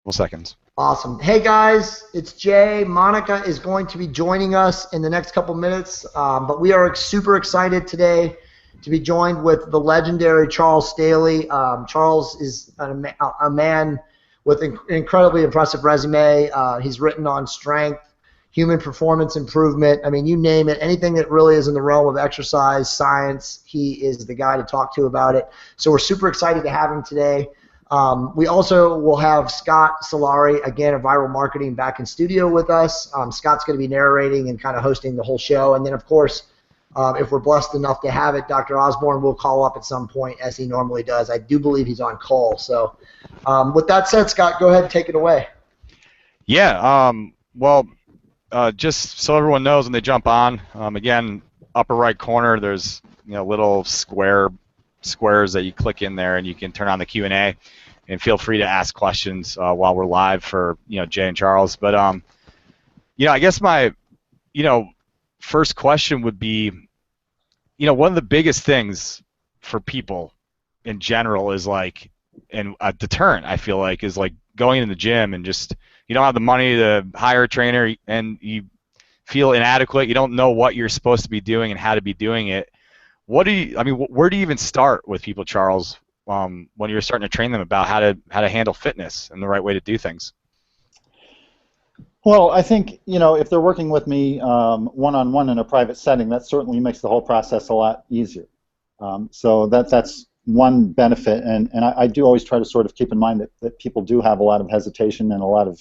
couple seconds. Awesome. Hey guys, it's Jay. Monica is going to be joining us in the next couple minutes, but we are super excited today to be joined with the legendary Charles Staley. Charles is a man with an incredibly impressive resume. He's written on strength, human performance improvement. I mean, you name it, anything that really is in the realm of exercise, science, he is the guy to talk to about it. So we're super excited to have him today. We also will have Scott Solari, again, of Viral Marketing, back in studio with us. Scott's going to be narrating and kind of hosting the whole show. And then, of course, if we're blessed enough to have it, Dr. Osborne will call up at some point, as he normally does. I do believe he's on call. So with that said, Scott, go ahead and take it away. Yeah, well, just so everyone knows when they jump on, again, upper right corner, there's little squares that you click in there, and you can turn on the Q&A, and feel free to ask questions while we're live for Jay and Charles. But I guess my first question would be, one of the biggest things for people in general is like, and a deterrent, I feel like, is like going in the gym and just you don't have the money to hire a trainer, and you feel inadequate. You don't know what you're supposed to be doing and how to be doing it. Where do you even start with people, Charles, when you're starting to train them about how to handle fitness and the right way to do things? Well, I think if they're working with me one-on-one in a private setting, that certainly makes the whole process a lot easier. So that's one benefit, and I do always try to sort of keep in mind that people do have a lot of hesitation and a lot of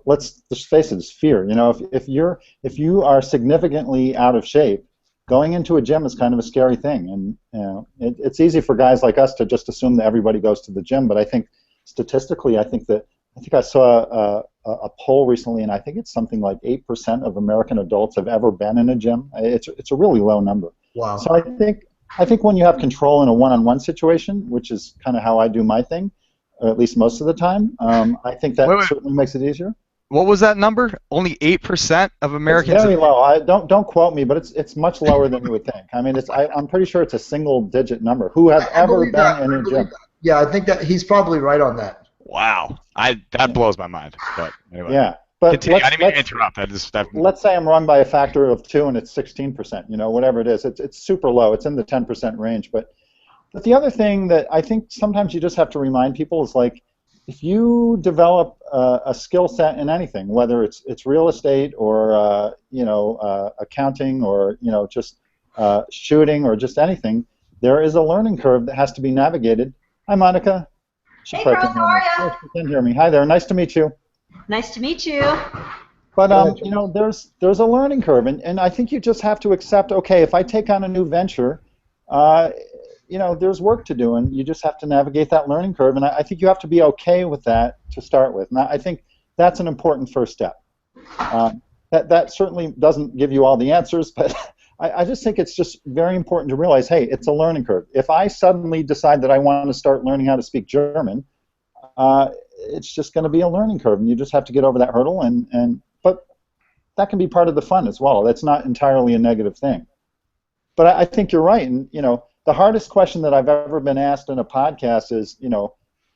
let's just face it, it's fear. If you are significantly out of shape, going into a gym is kind of a scary thing, and it's easy for guys like us to just assume that everybody goes to the gym. But I think statistically, I think I saw a poll recently, and I think it's something like 8% of American adults have ever been in a gym. It's a really low number. Wow. So I think when you have control in a one-on-one situation, which is kind of how I do my thing, or at least most of the time, I think that certainly makes it easier. What was that number? Only 8% of Americans. It's very low. Don't quote me, but it's much lower than you would think. I mean, I'm pretty sure it's a single-digit number. Who have ever been in a gym? Yeah, I think that he's probably right on that. Wow, that blows my mind. But anyway. Yeah, but continue. I didn't mean to interrupt. Let's say I'm wrong by a factor of 2 and it's 16%. Whatever it is, it's super low. It's in the 10% range. But the other thing that I think sometimes you just have to remind people is, like, if you develop a skill set in anything, whether it's real estate or accounting or just shooting or just anything, there is a learning curve that has to be navigated. Hi, Monica. Hey, Charles, how are you? You can hear me. Hi there. Nice to meet you. Nice to meet you. But there's a learning curve, and I think you just have to accept. Okay, if I take on a new venture, there's work to do, and you just have to navigate that learning curve, and I think you have to be okay with that to start with. And I think that's an important first step. That certainly doesn't give you all the answers, but I just think it's just very important to realize, hey, it's a learning curve. If I suddenly decide that I want to start learning how to speak German, it's just going to be a learning curve, and you just have to get over that hurdle. But that can be part of the fun as well. That's not entirely a negative thing. But I think you're right, and the hardest question that I've ever been asked in a podcast is,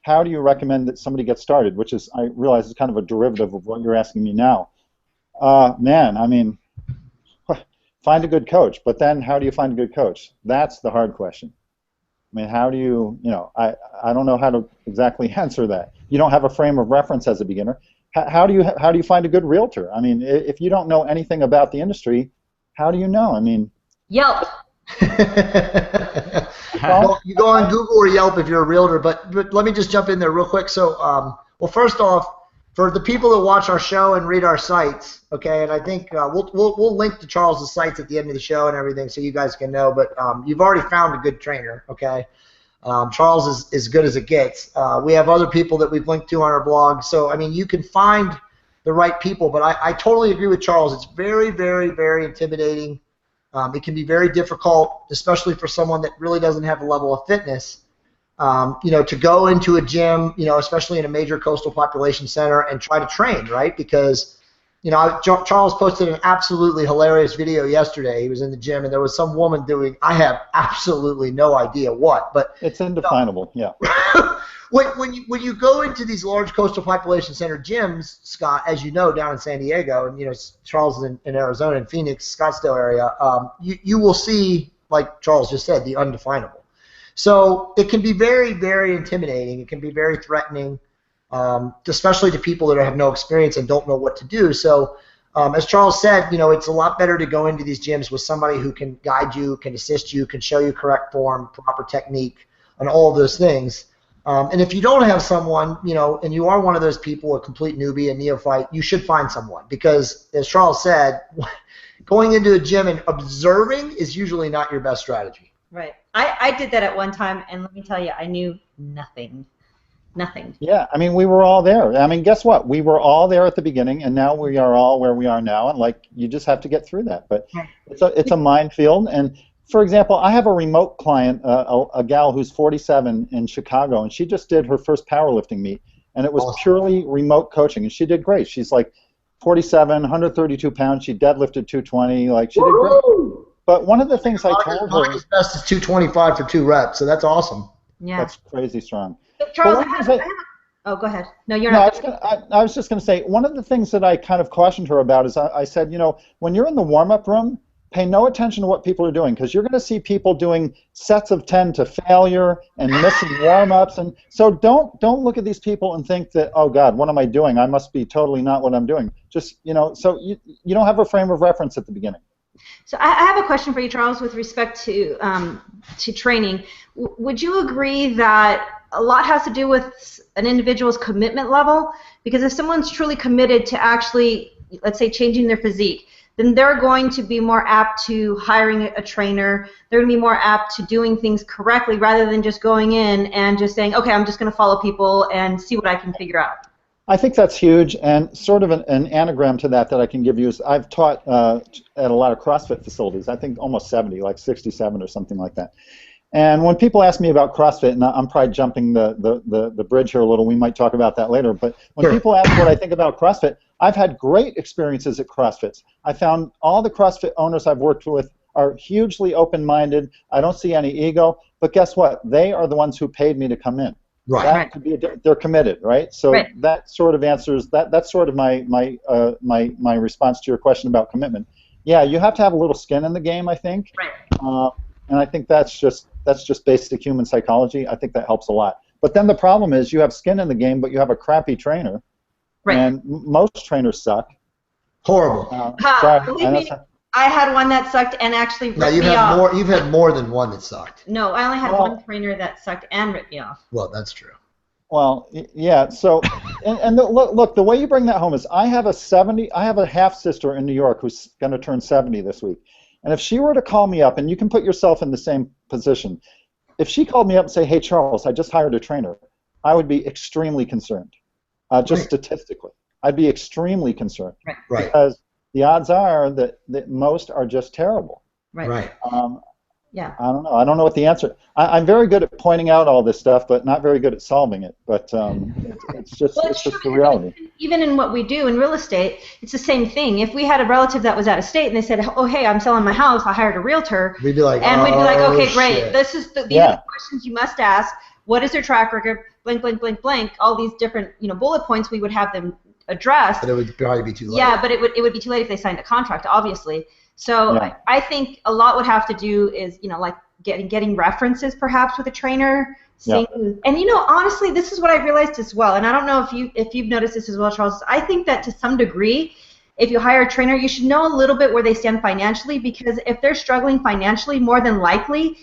how do you recommend that somebody get started? Which is, I realize, is kind of a derivative of what you're asking me now. Man, I mean, find a good coach. But then, how do you find a good coach? That's the hard question. I mean, how do you, I don't know how to exactly answer that. You don't have a frame of reference as a beginner. How do you find a good realtor? I mean, if you don't know anything about the industry, how do you know? I mean, Yelp. Well, you go on Google or Yelp if you're a realtor, but let me just jump in there real quick. So, well, first off, for the people that watch our show and read our sites, okay, and I think we'll link to Charles' sites at the end of the show and everything so you guys can know, but you've already found a good trainer, okay? Charles is as good as it gets. We have other people that we've linked to on our blog, so, I mean, you can find the right people, but I totally agree with Charles. It's very, very, very intimidating. It can be very difficult, especially for someone that really doesn't have a level of fitness, to go into a gym, especially in a major coastal population center, and try to train, right? Because, Charles posted an absolutely hilarious video yesterday. He was in the gym, and there was some woman doing, I have absolutely no idea what, but it's indefinable, yeah. when you go into these large coastal population center gyms, Scott, as you know, down in San Diego, and Charles is in Arizona, and Phoenix, Scottsdale area, you will see, like Charles just said, the undefinable. So it can be very, very intimidating. It can be very threatening, especially to people that have no experience and don't know what to do. So as Charles said, it's a lot better to go into these gyms with somebody who can guide you, can assist you, can show you correct form, proper technique, and all of those things. And if you don't have someone, and you are one of those people, a complete newbie, a neophyte, you should find someone, because as Charles said, going into a gym and observing is usually not your best strategy. Right. I did that at one time, and let me tell you, I knew nothing. Nothing. Yeah, I mean, we were all there. I mean, guess what? We were all there at the beginning, and now we are all where we are now, and you just have to get through that. But it's a minefield. And for example, I have a remote client, a gal who's 47 in Chicago, and she just did her first powerlifting meet, and it was purely remote coaching, and she did great. She's like 47, 132 pounds. She deadlifted 220. She did great. But one of the things I told her, his best is 225 for 2 reps, so that's awesome. Yeah. That's crazy strong. Charles, oh, go ahead. No, you're not. I was just going to say, one of the things that I kind of cautioned her about is I said, when you're in the warm-up room, pay no attention to what people are doing, because you're going to see people doing sets of 10 to failure and missing warm-ups. And so don't look at these people and think that, oh, God, what am I doing? I must be totally not what I'm doing. Just, so you don't have a frame of reference at the beginning. So I have a question for you, Charles, with respect to training. Would you agree that a lot has to do with an individual's commitment level? Because if someone's truly committed to actually, let's say, changing their physique, then they're going to be more apt to hiring a trainer. They're going to be more apt to doing things correctly rather than just going in and just saying, okay, I'm just going to follow people and see what I can figure out. I think that's huge, and sort of an anagram to that I can give you is I've taught at a lot of CrossFit facilities, I think almost 70, like 67 or something like that. And when people ask me about CrossFit, and I'm probably jumping the bridge here a little, we might talk about that later, but when people ask what I think about CrossFit, I've had great experiences at CrossFits. I found all the CrossFit owners I've worked with are hugely open-minded. I don't see any ego, but guess what? They are the ones who paid me to come in. Right. That could be they're committed, right? So that sort of answers that's sort of my response to your question about commitment. Yeah, you have to have a little skin in the game, I think. Right. And I think that's just basic human psychology. I think that helps a lot. But then the problem is you have skin in the game, but you have a crappy trainer. Right. And most trainers suck. Horrible. Believe me, I had one that sucked and actually ripped me off. You've had more than one that sucked. No, I only had one trainer that sucked and ripped me off. Well, that's true. Well, yeah. So, look, the way you bring that home is I have a half sister in New York who's going to turn 70 this week, and if she were to call me up, and you can put yourself in the same position, if she called me up and say, "Hey, Charles, I just hired a trainer," I would be extremely concerned. Just statistically, I'd be extremely concerned. Right. Because the odds are that most are just terrible. Right. Yeah. I don't know. I don't know what the answer. I'm very good at pointing out all this stuff, but not very good at solving it. But it's just the reality. Even in what we do in real estate, it's the same thing. If we had a relative that was out of state and they said, "Oh, hey, I'm selling my house. I hired a realtor," we'd be like, "Okay, great. Shit. These are the questions you must ask. What is their track record? Blank, blank, blank, blank. All these different bullet points we would have them address." But it would probably be too late. Yeah, but it would be too late if they signed a contract, obviously. So I think a lot would have to do is, like getting references perhaps with a trainer. And honestly, this is what I realized as well. And I don't know if you've noticed this as well, Charles. I think that to some degree, if you hire a trainer, you should know a little bit where they stand financially, because if they're struggling financially, more than likely,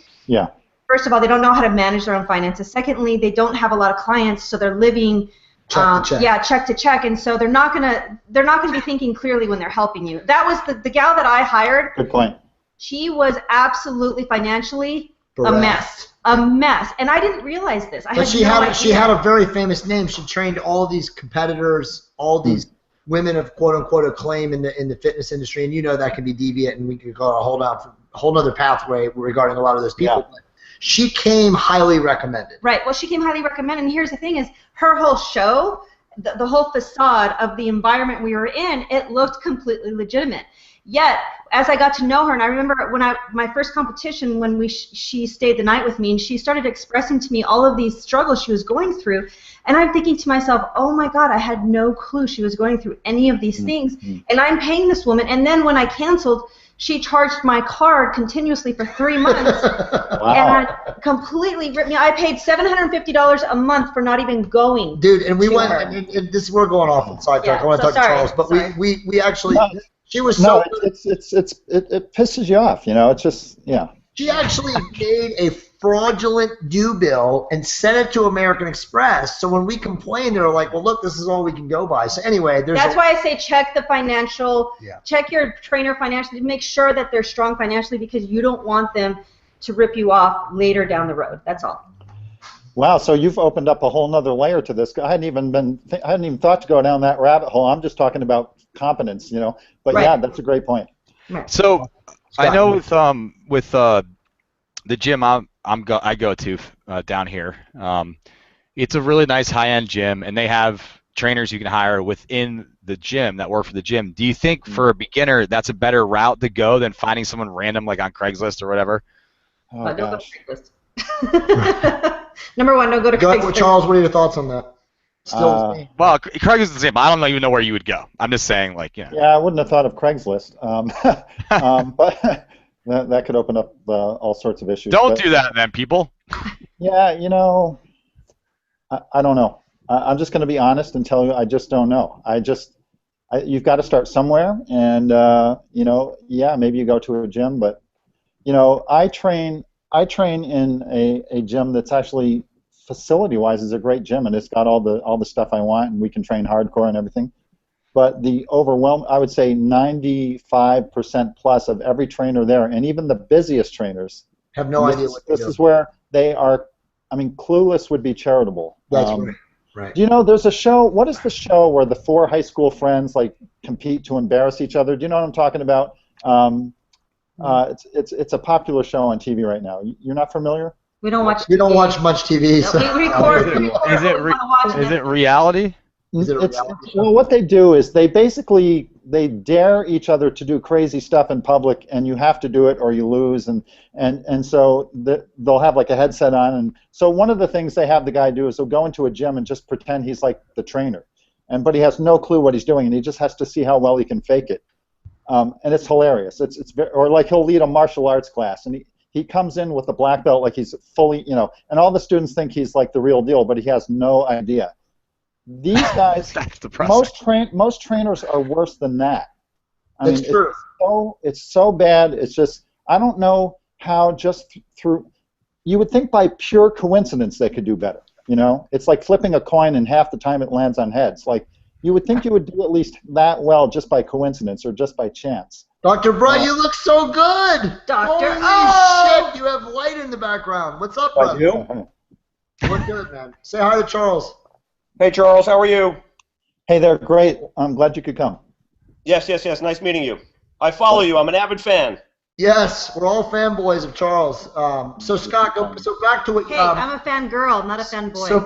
first of all, they don't know how to manage their own finances. Secondly, they don't have a lot of clients, so they're living check to check, and so they're not gonna be thinking clearly when they're helping you. That was the gal that I hired. Good point. She was absolutely financially a mess, and I didn't realize this. She had a very famous name. She trained all these competitors, all these women of quote unquote acclaim in the fitness industry, and that can be deviant, and we could go a whole other pathway regarding a lot of those people. Yeah. But she came highly recommended. Right. Well, she came highly recommended, and here's the thing: is her whole show, the whole facade of the environment we were in, it looked completely legitimate. Yet, as I got to know her, and I remember when my first competition, when she stayed the night with me, and she started expressing to me all of these struggles she was going through, and I'm thinking to myself, oh my God, I had no clue she was going through any of these things, and I'm paying this woman, and then when I canceled, she charged my card continuously for 3 months, and completely ripped me. I paid $750 a month for not even going. Dude, and we went, and this we're going off on sidetrack. I want to talk to Charles, but we actually, she was so. No, it pisses you off, you know. It's just, yeah. She actually made a fraudulent due bill and sent it to American Express. So when we complained, they were like, well, look, this is all we can go by. So anyway, that's why I say check the financial, check your trainer financially, make sure that they're strong financially, because you don't want them to rip you off later down the road. That's all. Wow, so you've opened up a whole nother layer to this. I hadn't even thought to go down that rabbit hole. I'm just talking about competence, you know. But yeah, that's a great point. So I know with the gym I go to down here, it's a really nice high-end gym, and they have trainers you can hire within the gym that work for the gym. Do you think for a beginner that's a better route to go than finding someone random like on Craigslist or whatever? Oh, don't go to Craigslist. Number one, don't go to Craigslist. Charles, what are your thoughts on that? Well, Craigslist is the same. I don't even know where you would go. I'm just saying, like, you know. Yeah, I wouldn't have thought of Craigslist, but that could open up all sorts of issues. Don't do that, then, people. Yeah, you know, I don't know. I'm just going to be honest and tell you I just don't know. You've got to start somewhere, and you know, yeah, maybe you go to a gym, but you know, I train in a gym that's actually facility-wise is a great gym, and it's got all the stuff I want, and we can train hardcore and everything. But the I would say 95% plus of every trainer there, and even the busiest trainers, have no idea what they do. This is where they are. I mean, clueless would be charitable. That's right. Do you know there's a show? What is the show where the 4 high school friends like compete to embarrass each other? Do you know what I'm talking about? It's a popular show on TV right now. You're not familiar? We don't watch. We don't watch much TV. So. We record. Is it reality? Well, what they do is they dare each other to do crazy stuff in public, and you have to do it or you lose, and so they'll have like a headset on, and so one of the things they have the guy do is he'll go into a gym and just pretend he's like the trainer, but he has no clue what he's doing, and he just has to see how well he can fake it, and it's hilarious. Or like he'll lead a martial arts class, and he comes in with a black belt like he's fully, you know, and all the students think he's like the real deal, but he has no idea. These guys, most trainers are worse than that. I mean, true. It's so bad. It's just, I don't know how just through, you would think by pure coincidence they could do better, you know? It's like flipping a coin and half the time it lands on heads. Like, you would think you would do at least that well just by coincidence or just by chance. Dr. Brett, you look so good! Doctor, Holy shit, you have light in the background. What's up, brother? I do? We're good, man. Say hi to Charles. Hey, Charles, how are you? Hey there, great. I'm glad you could come. Yes. Nice meeting you. I follow you. I'm an avid fan. Yes, we're all fanboys of Charles. So Scott, so back to what. Hey, I'm a fangirl, not a fanboy. So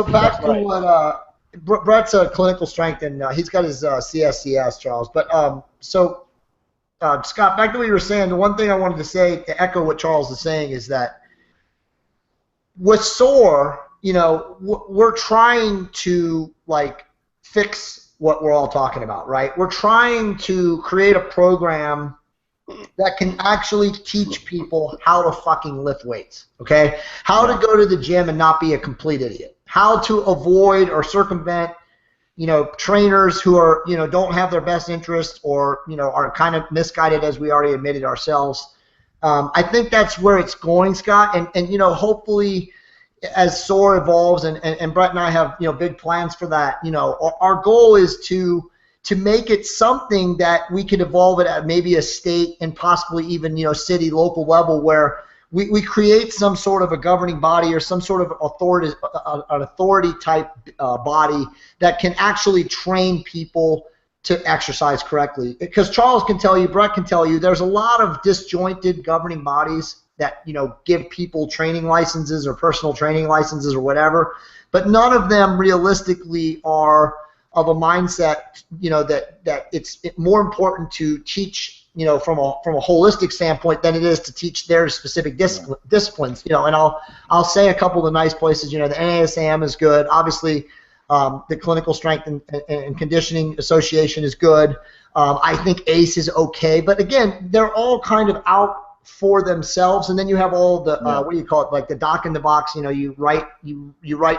back to what. Brett's a clinical strength, and he's got his CSCS, Charles. But Scott, back to what you were saying. The one thing I wanted to say to echo what Charles is saying is that with SOAR, you know, we're trying to like fix what we're all talking about, right? We're trying to create a program that can actually teach people how to fucking lift weights, okay? How to go to the gym and not be a complete idiot. How to avoid or circumvent, you know, trainers who are, you know, don't have their best interest or, you know, are kind of misguided, as we already admitted ourselves. I think that's where it's going, Scott, and you know, hopefully as SOAR evolves, and Brett and I have, you know, big plans for that, you know, our goal is to make it something that we could evolve it at maybe a state and possibly even, you know, city, local level, where we create some sort of a governing body or some sort of an authority type body that can actually train people to exercise correctly. Because Charles can tell you, Brett can tell you, there's a lot of disjointed governing bodies that, you know, give people training licenses or personal training licenses or whatever, but none of them realistically are of a mindset, that it's more important to teach, from a holistic standpoint than it is to teach their specific disciplines. And I'll say a couple of the nice places. The NASM is good. Obviously, the Clinical Strength and Conditioning Association is good. I think ACE is okay, but again, they're all kind of out for themselves, and then you have all the what do you call it, like the doc in the box. You write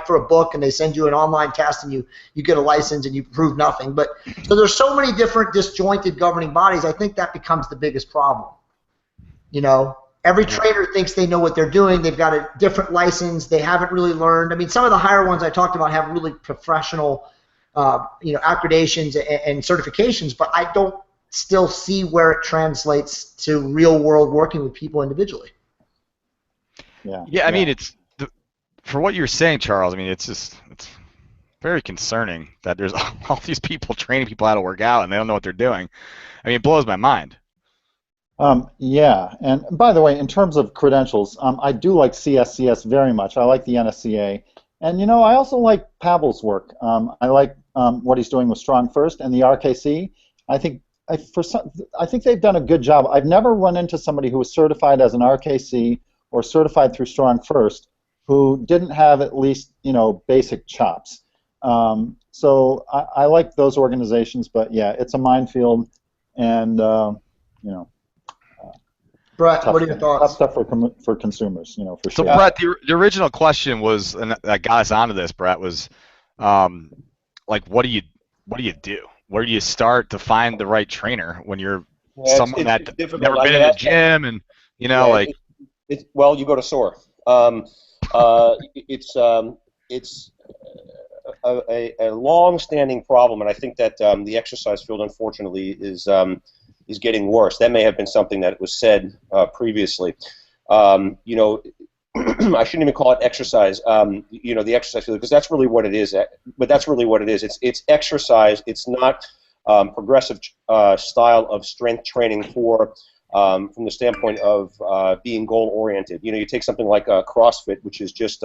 for a book, and they send you an online test, and you get a license, and you prove nothing. But so there's so many different disjointed governing bodies. I think that becomes the biggest problem. Every trainer thinks they know what they're doing. They've got a different license. They haven't really learned. I mean, some of the higher ones I talked about have really professional, accreditations and certifications, but I don't still see where it translates to real world working with people individually. I mean, for what you're saying, Charles. I mean, it's very concerning that there's all these people training people how to work out and they don't know what they're doing. I mean, it blows my mind. And by the way, in terms of credentials, I do like CSCS very much. I like the NSCA, and I also like Pavel's work. I like what he's doing with Strong First and the RKC. I think they've done a good job. I've never run into somebody who was certified as an RKC or certified through Strong First who didn't have at least basic chops. So I like those organizations, but yeah, it's a minefield, and Brett, what are your thoughts? Tough stuff for consumers, for sure. So Brett, the original question was, and that got us onto this, Brett, was like, what do you do? Where do you start to find the right trainer when you're someone that's never been in a gym, and well, you go to SOAR. It's a long-standing problem, and I think that the exercise field, unfortunately, is getting worse. That may have been something that was said previously. I shouldn't even call it exercise. The exercise field, because that's really what it is. But that's really what it is. It's exercise. It's not progressive style of strength training from the standpoint of being goal-oriented. You take something like CrossFit, which is just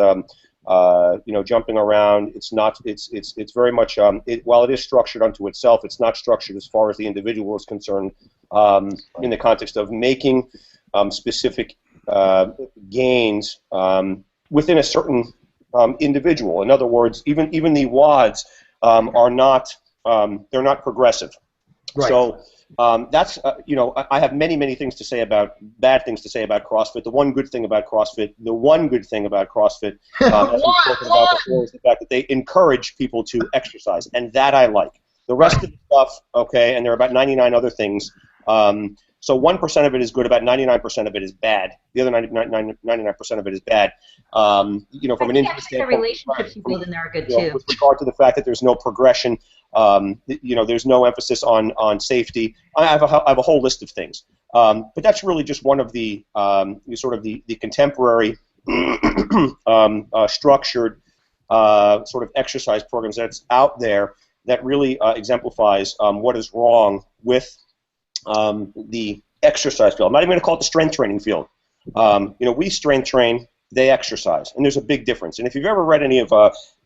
jumping around. It's not. It's very much. While it is structured unto itself, it's not structured as far as the individual is concerned. In the context of making specific gains within a certain individual. In other words, even the WODs are not. They're not progressive. Right. So. That's I have many bad things to say about CrossFit. The one good thing about CrossFit, as we've spoken about before, is the fact that they encourage people to exercise, and that I like. The rest of the stuff, okay, and there are about 99 other things. So 1% of it is good, about 99% of it is bad. The other 99% of it is bad. From an industry standpoint, the relationships you build in there are good too. With regard to the fact that there's no progression, there's no emphasis on safety. I have a whole list of things, but that's really just one of the sort of the contemporary structured sort of exercise programs that's out there that really exemplifies what is wrong with the exercise field. I'm not even going to call it the strength training field. We strength train, they exercise, and there's a big difference. And if you've ever read any of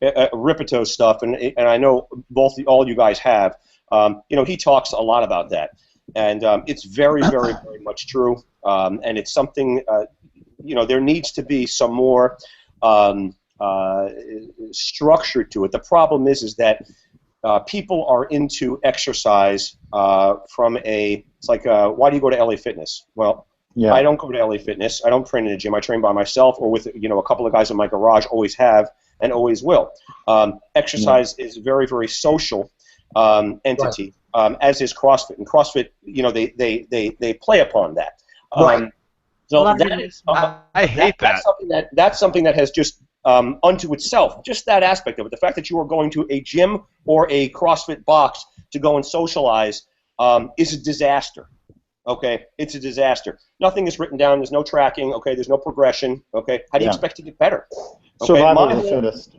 Ripeto's stuff, and I know all you guys have, he talks a lot about that, and it's very much true. And it's something, there needs to be some more structure to it. The problem is that people are into exercise it's like, why do you go to LA Fitness? Well, I don't go to LA Fitness. I don't train in a gym. I train by myself or with a couple of guys in my garage, always have and always will. Exercise is a very social entity, as is CrossFit. And CrossFit, they play upon that. So that is, I hate that. That's something that has just unto itself, just that aspect of it. The fact that you are going to a gym or a CrossFit box to go and socialize is a disaster. Okay, it's a disaster. Nothing is written down. There's no tracking. Okay, there's no progression. Okay, how do you expect to get better? Okay, survival of the fittest.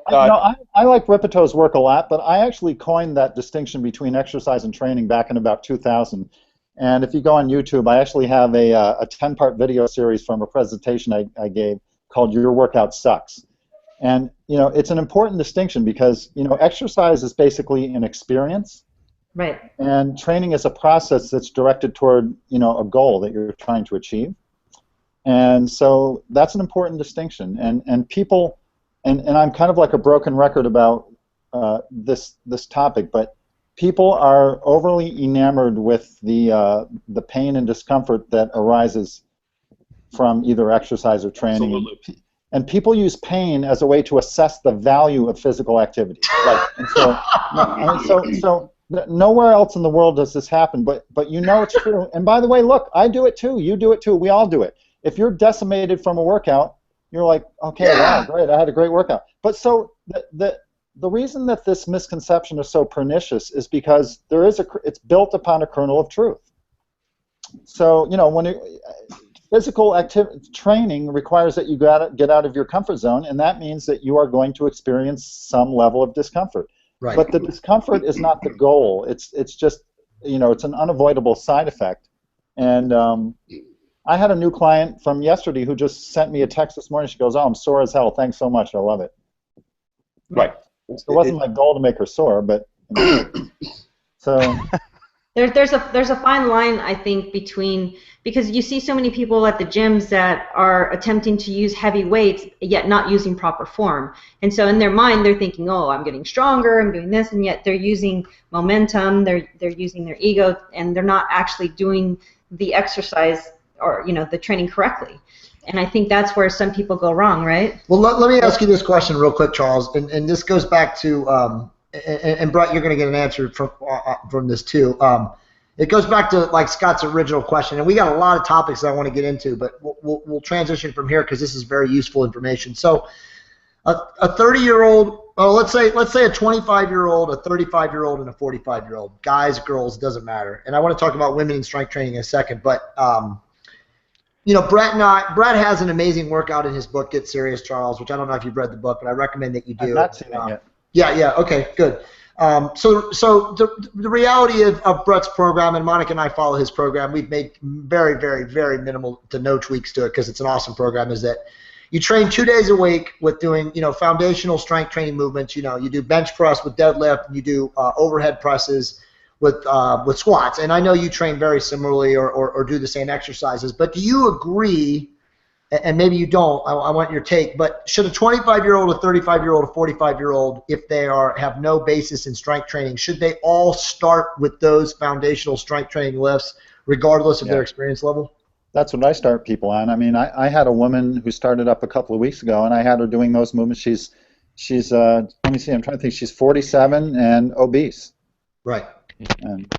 I like Ripeto's work a lot, but I actually coined that distinction between exercise and training back in about 2000. And if you go on YouTube, I actually have a 10-part video series from a presentation I gave called "Your Workout Sucks." And it's an important distinction because exercise is basically an experience, Right. and training is a process that's directed toward a goal that you're trying to achieve. And so that's an important distinction. And people, and I'm kind of like a broken record about this topic, but people are overly enamored with the pain and discomfort that arises from either exercise or training. Absolutely. And people use pain as a way to assess the value of physical activity. Right. And so nowhere else in the world does this happen, but it's true. And by the way, look, I do it too. You do it too. We all do it. If you're decimated from a workout, you're like, okay, wow, great, I had a great workout. But so the reason that this misconception is so pernicious is because it's built upon a kernel of truth. So when physical training requires that you get out of your comfort zone, and that means that you are going to experience some level of discomfort. Right. But the discomfort is not the goal. It's just it's an unavoidable side effect. And I had a new client from yesterday who just sent me a text this morning. She goes, "Oh, I'm sore as hell. Thanks so much. I love it." Right. It wasn't my goal to make her sore, but so. There's a fine line, I think, because you see so many people at the gyms that are attempting to use heavy weights yet not using proper form. And so in their mind they're thinking, oh, I'm getting stronger, I'm doing this, and yet they're using momentum, they're using their ego, and they're not actually doing the exercise or the training correctly. And I think that's where some people go wrong, right? Well, let me ask you this question real quick, Charles, and this goes back to and Brett, you're going to get an answer from this too. It goes back to like Scott's original question, and we got a lot of topics that I want to get into, but we'll transition from here because this is very useful information. So, a 30-year-old, let's say a 25-year-old, a 35-year-old, and a 45-year-old, guys, girls, doesn't matter. And I want to talk about women in strength training in a second, but Brett has an amazing workout in his book, Get Serious, Charles, which I don't know if you've read the book, but I recommend that you do. I've not seen it yet. Yeah, okay, good. So the reality of Brett's program, and Monica and I follow his program, we've made very, very, very minimal to no tweaks to it because it's an awesome program, is that you train 2 days a week with doing, foundational strength training movements. You do bench press with deadlift, and you do overhead presses with squats. And I know you train very similarly or do the same exercises, but do you agree, and maybe you don't, I want your take, but should a 25-year-old, a 35-year-old, a 45-year-old, if they have no basis in strength training, should they all start with those foundational strength training lifts regardless of their experience level? That's what I start people on. I mean, I had a woman who started up a couple of weeks ago, and I had her doing those movements. She's let me see, I'm trying to think, she's 47 and obese. Right. And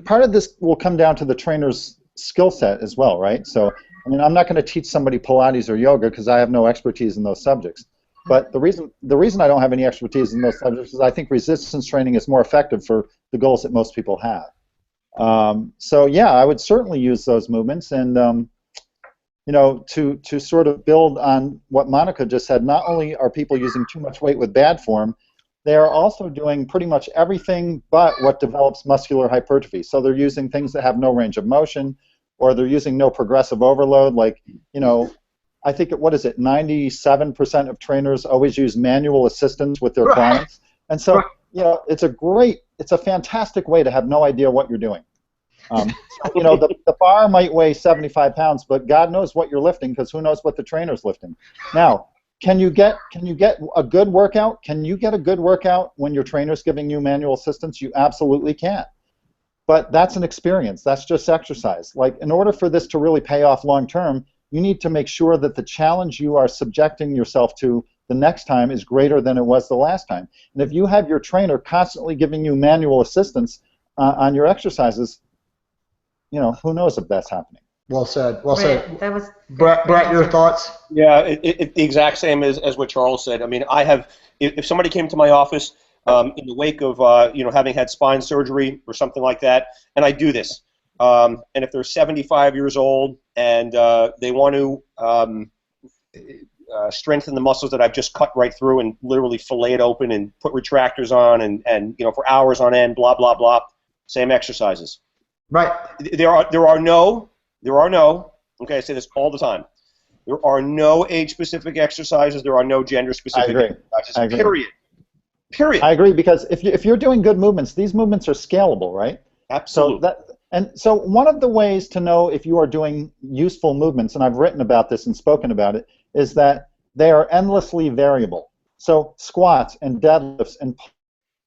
part of this will come down to the trainer's skill set as well, right? So, I mean, I'm not going to teach somebody Pilates or yoga because I have no expertise in those subjects. But the reason I don't have any expertise in those subjects is I think resistance training is more effective for the goals that most people have. So yeah, I would certainly use those movements, and to sort of build on what Monica just said. Not only are people using too much weight with bad form, they are also doing pretty much everything but what develops muscular hypertrophy. So they're using things that have no range of motion, or they're using no progressive overload. Like, I think, 97% of trainers always use manual assistance with their clients. And so, it's a fantastic way to have no idea what you're doing. The bar might weigh 75 pounds, but God knows what you're lifting, because who knows what the trainer's lifting. Now, can you get a good workout? Can you get a good workout when your trainer's giving you manual assistance? You absolutely can. But that's an experience. That's just exercise. Like, in order for this to really pay off long term, you need to make sure that the challenge you are subjecting yourself to the next time is greater than it was the last time. And if you have your trainer constantly giving you manual assistance on your exercises, who knows if that's happening. Well said. Well said. That was Brett, your thoughts? Yeah, the exact same as what Charles said. I mean, if somebody came to my office in the wake of having had spine surgery or something like that, and I do this, and if they're 75 years old and they want to strengthen the muscles that I've just cut right through and literally fillet it open and put retractors on and for hours on end, blah blah blah, same exercises. Right. There are no. Okay, I say this all the time. There are no age-specific exercises. There are no gender-specific exercises. I agree. Period. Period. I agree, because if you're doing good movements, these movements are scalable, right? Absolutely. So one of the ways to know if you are doing useful movements, and I've written about this and spoken about it, is that they are endlessly variable. So squats and deadlifts and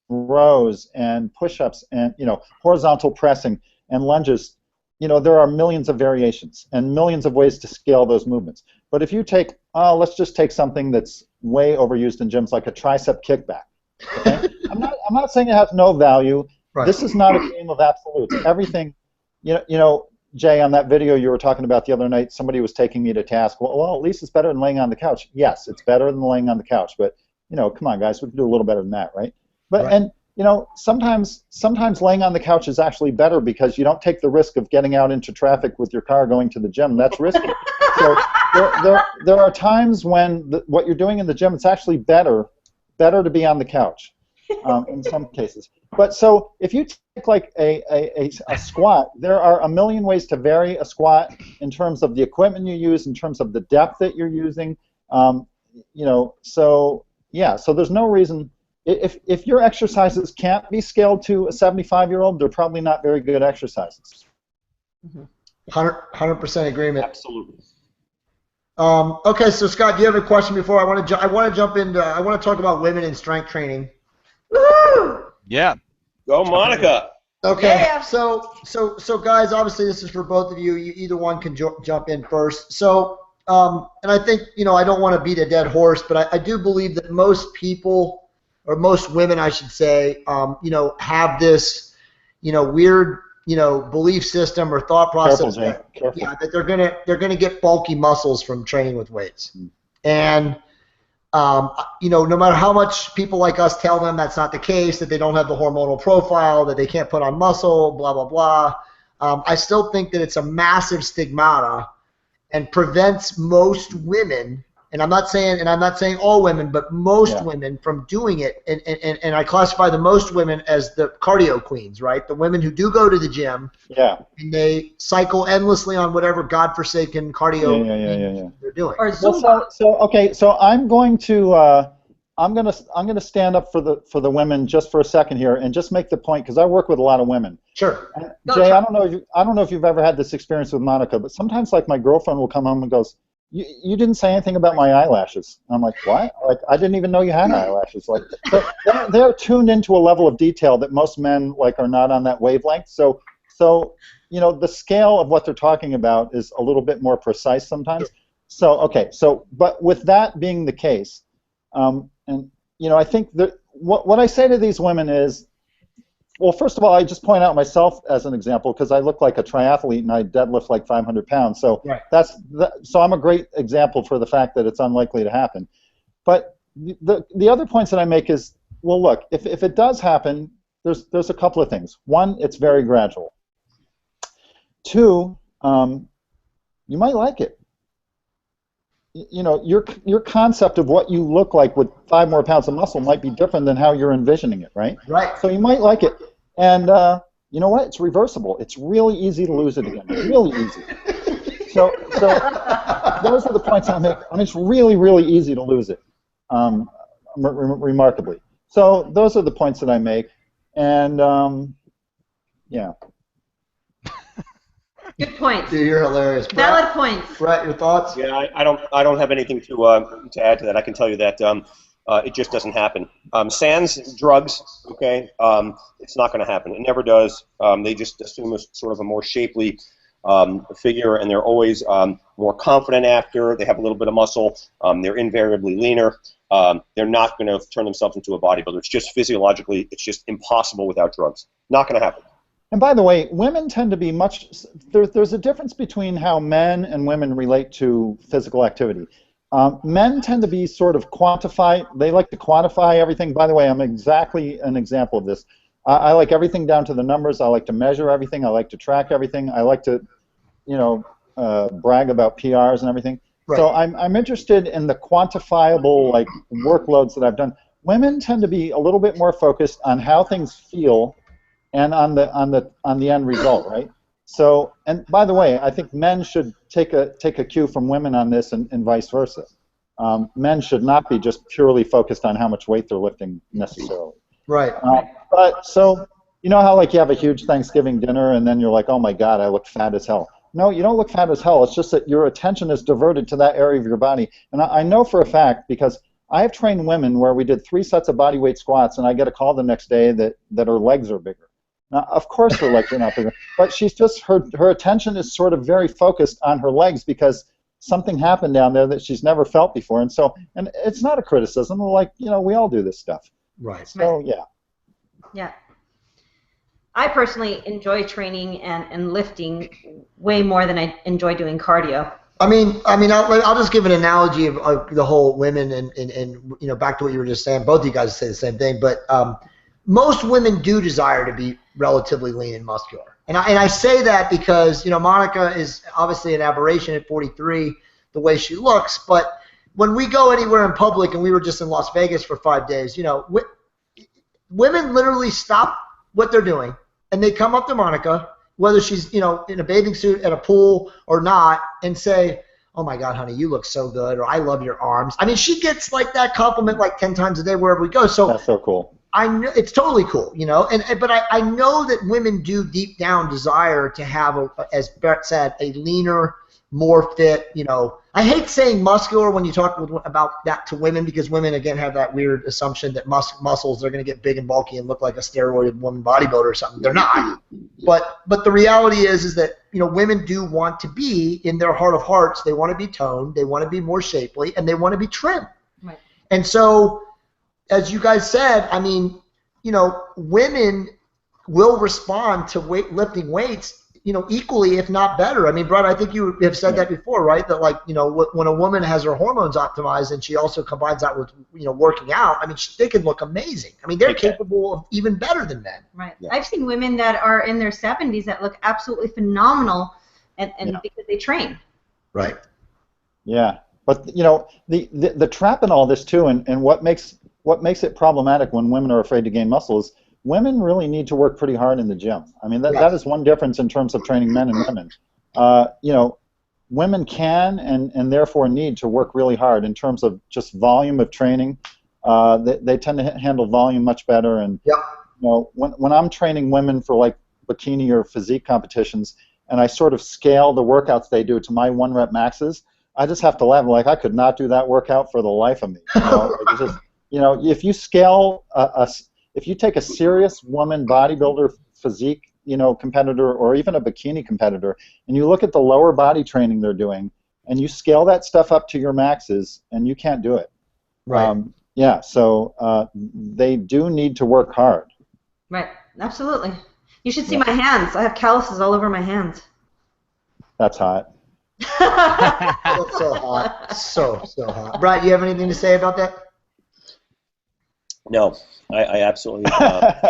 rows and push-ups and horizontal pressing and lunges, there are millions of variations and millions of ways to scale those movements. But if you take, let's just take something that's way overused in gyms, like a tricep kickback. Okay? I'm not saying it has no value. Right. This is not a game of absolutes. Everything, Jay, on that video you were talking about the other night, somebody was taking me to task. Well, at least it's better than laying on the couch. Yes, it's better than laying on the couch, but come on, guys, we can do a little better than that, right? But and sometimes laying on the couch is actually better because you don't take the risk of getting out into traffic with your car going to the gym. That's risky. So there are times when what you're doing in the gym, it's actually better to be on the couch in some cases. But so if you take like a squat, there are a million ways to vary a squat in terms of the equipment you use, in terms of the depth that you're using. So there's no reason. If your exercises can't be scaled to a 75-year-old, they're probably not very good exercises. 100% agreement. Absolutely. Okay, so Scott, do you have a question before I want to jump into? I want to talk about women in strength training. Woo! Yeah. Go, Monica. Okay. Yeah. So guys, obviously this is for both of you. Either one can jump in first. So, and I think I don't want to beat a dead horse, but I do believe that most people, or most women, I should say, have this, weird, belief system or thought process. Careful. Yeah, that they're gonna get bulky muscles from training with weights, and no matter how much people like us tell them that's not the case, that they don't have the hormonal profile, that they can't put on muscle, blah blah blah. I still think that it's a massive stigmata and prevents most women. And I'm not saying all women, but most women from doing it. And I classify the most women as the cardio queens, right? The women who do go to the gym. Yeah. And they cycle endlessly on whatever godforsaken cardio they're doing. Or Zumba. So I'm going to I'm gonna stand up for the women just for a second here and just make the point, because I work with a lot of women. Sure. Jay, I don't know if you've ever had this experience with Monica, but sometimes like my girlfriend will come home and goes, You didn't say anything about my eyelashes. I'm like, what? Like, I didn't even know you had eyelashes. Like, so they're tuned into a level of detail that most men are not on that wavelength. So the scale of what they're talking about is a little bit more precise sometimes. But with that being the case, I think that what I say to these women is, well, first of all, I just point out myself as an example, because I look like a triathlete and I deadlift like 500 pounds. So so I'm a great example for the fact that it's unlikely to happen. But the other points that I make is, well, look, if it does happen, there's a couple of things. One, it's very gradual. Two, you might like it. Your concept of what you look like with 5 more pounds of muscle might be different than how you're envisioning it, right? Right. So you might like it, and you know what? It's reversible. It's really easy to lose it again. Really easy. So those are the points I make. I mean, it's really, really easy to lose it, remarkably. So those are the points that I make, and yeah. Good points. Dude, you're hilarious. Valid points. Brett, your thoughts? Yeah, I don't have anything to add to that. I can tell you that it just doesn't happen. Sans drugs, okay, it's not going to happen. It never does. They just assume a sort of a more shapely figure, and they're always more confident after. They have a little bit of muscle. They're invariably leaner. They're not going to turn themselves into a bodybuilder. It's just physiologically, it's just impossible without drugs. Not going to happen. And by the way, women tend to be there's a difference between how men and women relate to physical activity. Men tend to be sort of they like to quantify everything. By the way, I'm exactly an example of this. I like everything down to the numbers. I like to measure everything. I like to track everything. I like to, brag about PRs and everything. Right. So I'm interested in the quantifiable workloads that I've done. Women tend to be a little bit more focused on how things feel and on the end result, right? So, and by the way, I think men should take a cue from women on this, and vice versa. Men should not be just purely focused on how much weight they're lifting necessarily. Right. But so, you know how like you have a huge Thanksgiving dinner and then you're like, oh my God, I look fat as hell. No, you don't look fat as hell. It's just that your attention is diverted to that area of your body. And I know for a fact, because I have trained women where we did 3 sets of body weight squats, and I get a call the next day that her legs are bigger. Now, of course her legs are not bigger, but she's just, her attention is sort of very focused on her legs because something happened down there that she's never felt before. And so, and it's not a criticism, like, you know, we all do this stuff. Right. So, yeah. Yeah. I personally enjoy training and lifting way more than I enjoy doing cardio. I mean, I'll just give an analogy of the whole women and you know, back to what you were just saying. Both of you guys say the same thing, but most women do desire to be relatively lean and muscular. And I say that because, you know, Monica is obviously an aberration at 43, the way she looks, but when we go anywhere in public, and we were just in Las Vegas for 5 days, you know, women literally stop what they're doing, and they come up to Monica, whether she's, you know, in a bathing suit at a pool or not, and say, oh my God, honey, you look so good, or I love your arms. I mean, she gets like that compliment like 10 times a day wherever we go. So that's so cool. I know it's totally cool, you know, but I know that women do deep down desire to have, as Brett said, a leaner, more fit, you know. I hate saying muscular when you talk about that to women, because women, again, have that weird assumption that muscles are going to get big and bulky and look like a steroided woman bodybuilder or something. They're not. But the reality is that, you know, women do want to be, in their heart of hearts, they want to be toned, they want to be more shapely, and they want to be trim. Right. And so, as you guys said, I mean, you know, women will respond to lifting weights, you know, equally, if not better. I mean, Brett, I think you have said that before, right? That, like, you know, when a woman has her hormones optimized and she also combines that with, you know, working out, I mean, they can look amazing. I mean, they're capable of even better than men. Right. Yeah. I've seen women that are in their 70s that look absolutely phenomenal, and because they train. Right. Yeah, but you know, the trap in all this too, and what makes it problematic when women are afraid to gain muscle is women really need to work pretty hard in the gym. I mean, that is one difference in terms of training men and women. You know, women can and therefore need to work really hard in terms of just volume of training. They tend to handle volume much better. And you know, when I'm training women for like bikini or physique competitions, and I sort of scale the workouts they do to my 1-rep maxes, I just have to laugh. Like, I could not do that workout for the life of me. You know, like, it's just, you know, if you scale if you take a serious woman bodybuilder physique, you know, competitor, or even a bikini competitor, and you look at the lower body training they're doing, and you scale that stuff up to your maxes, and you can't do it. Right. Yeah, so they do need to work hard. Right. Absolutely. You should see my hands. I have calluses all over my hands. That's hot. That's so hot. So hot. Brett, you have anything to say about that? No, I absolutely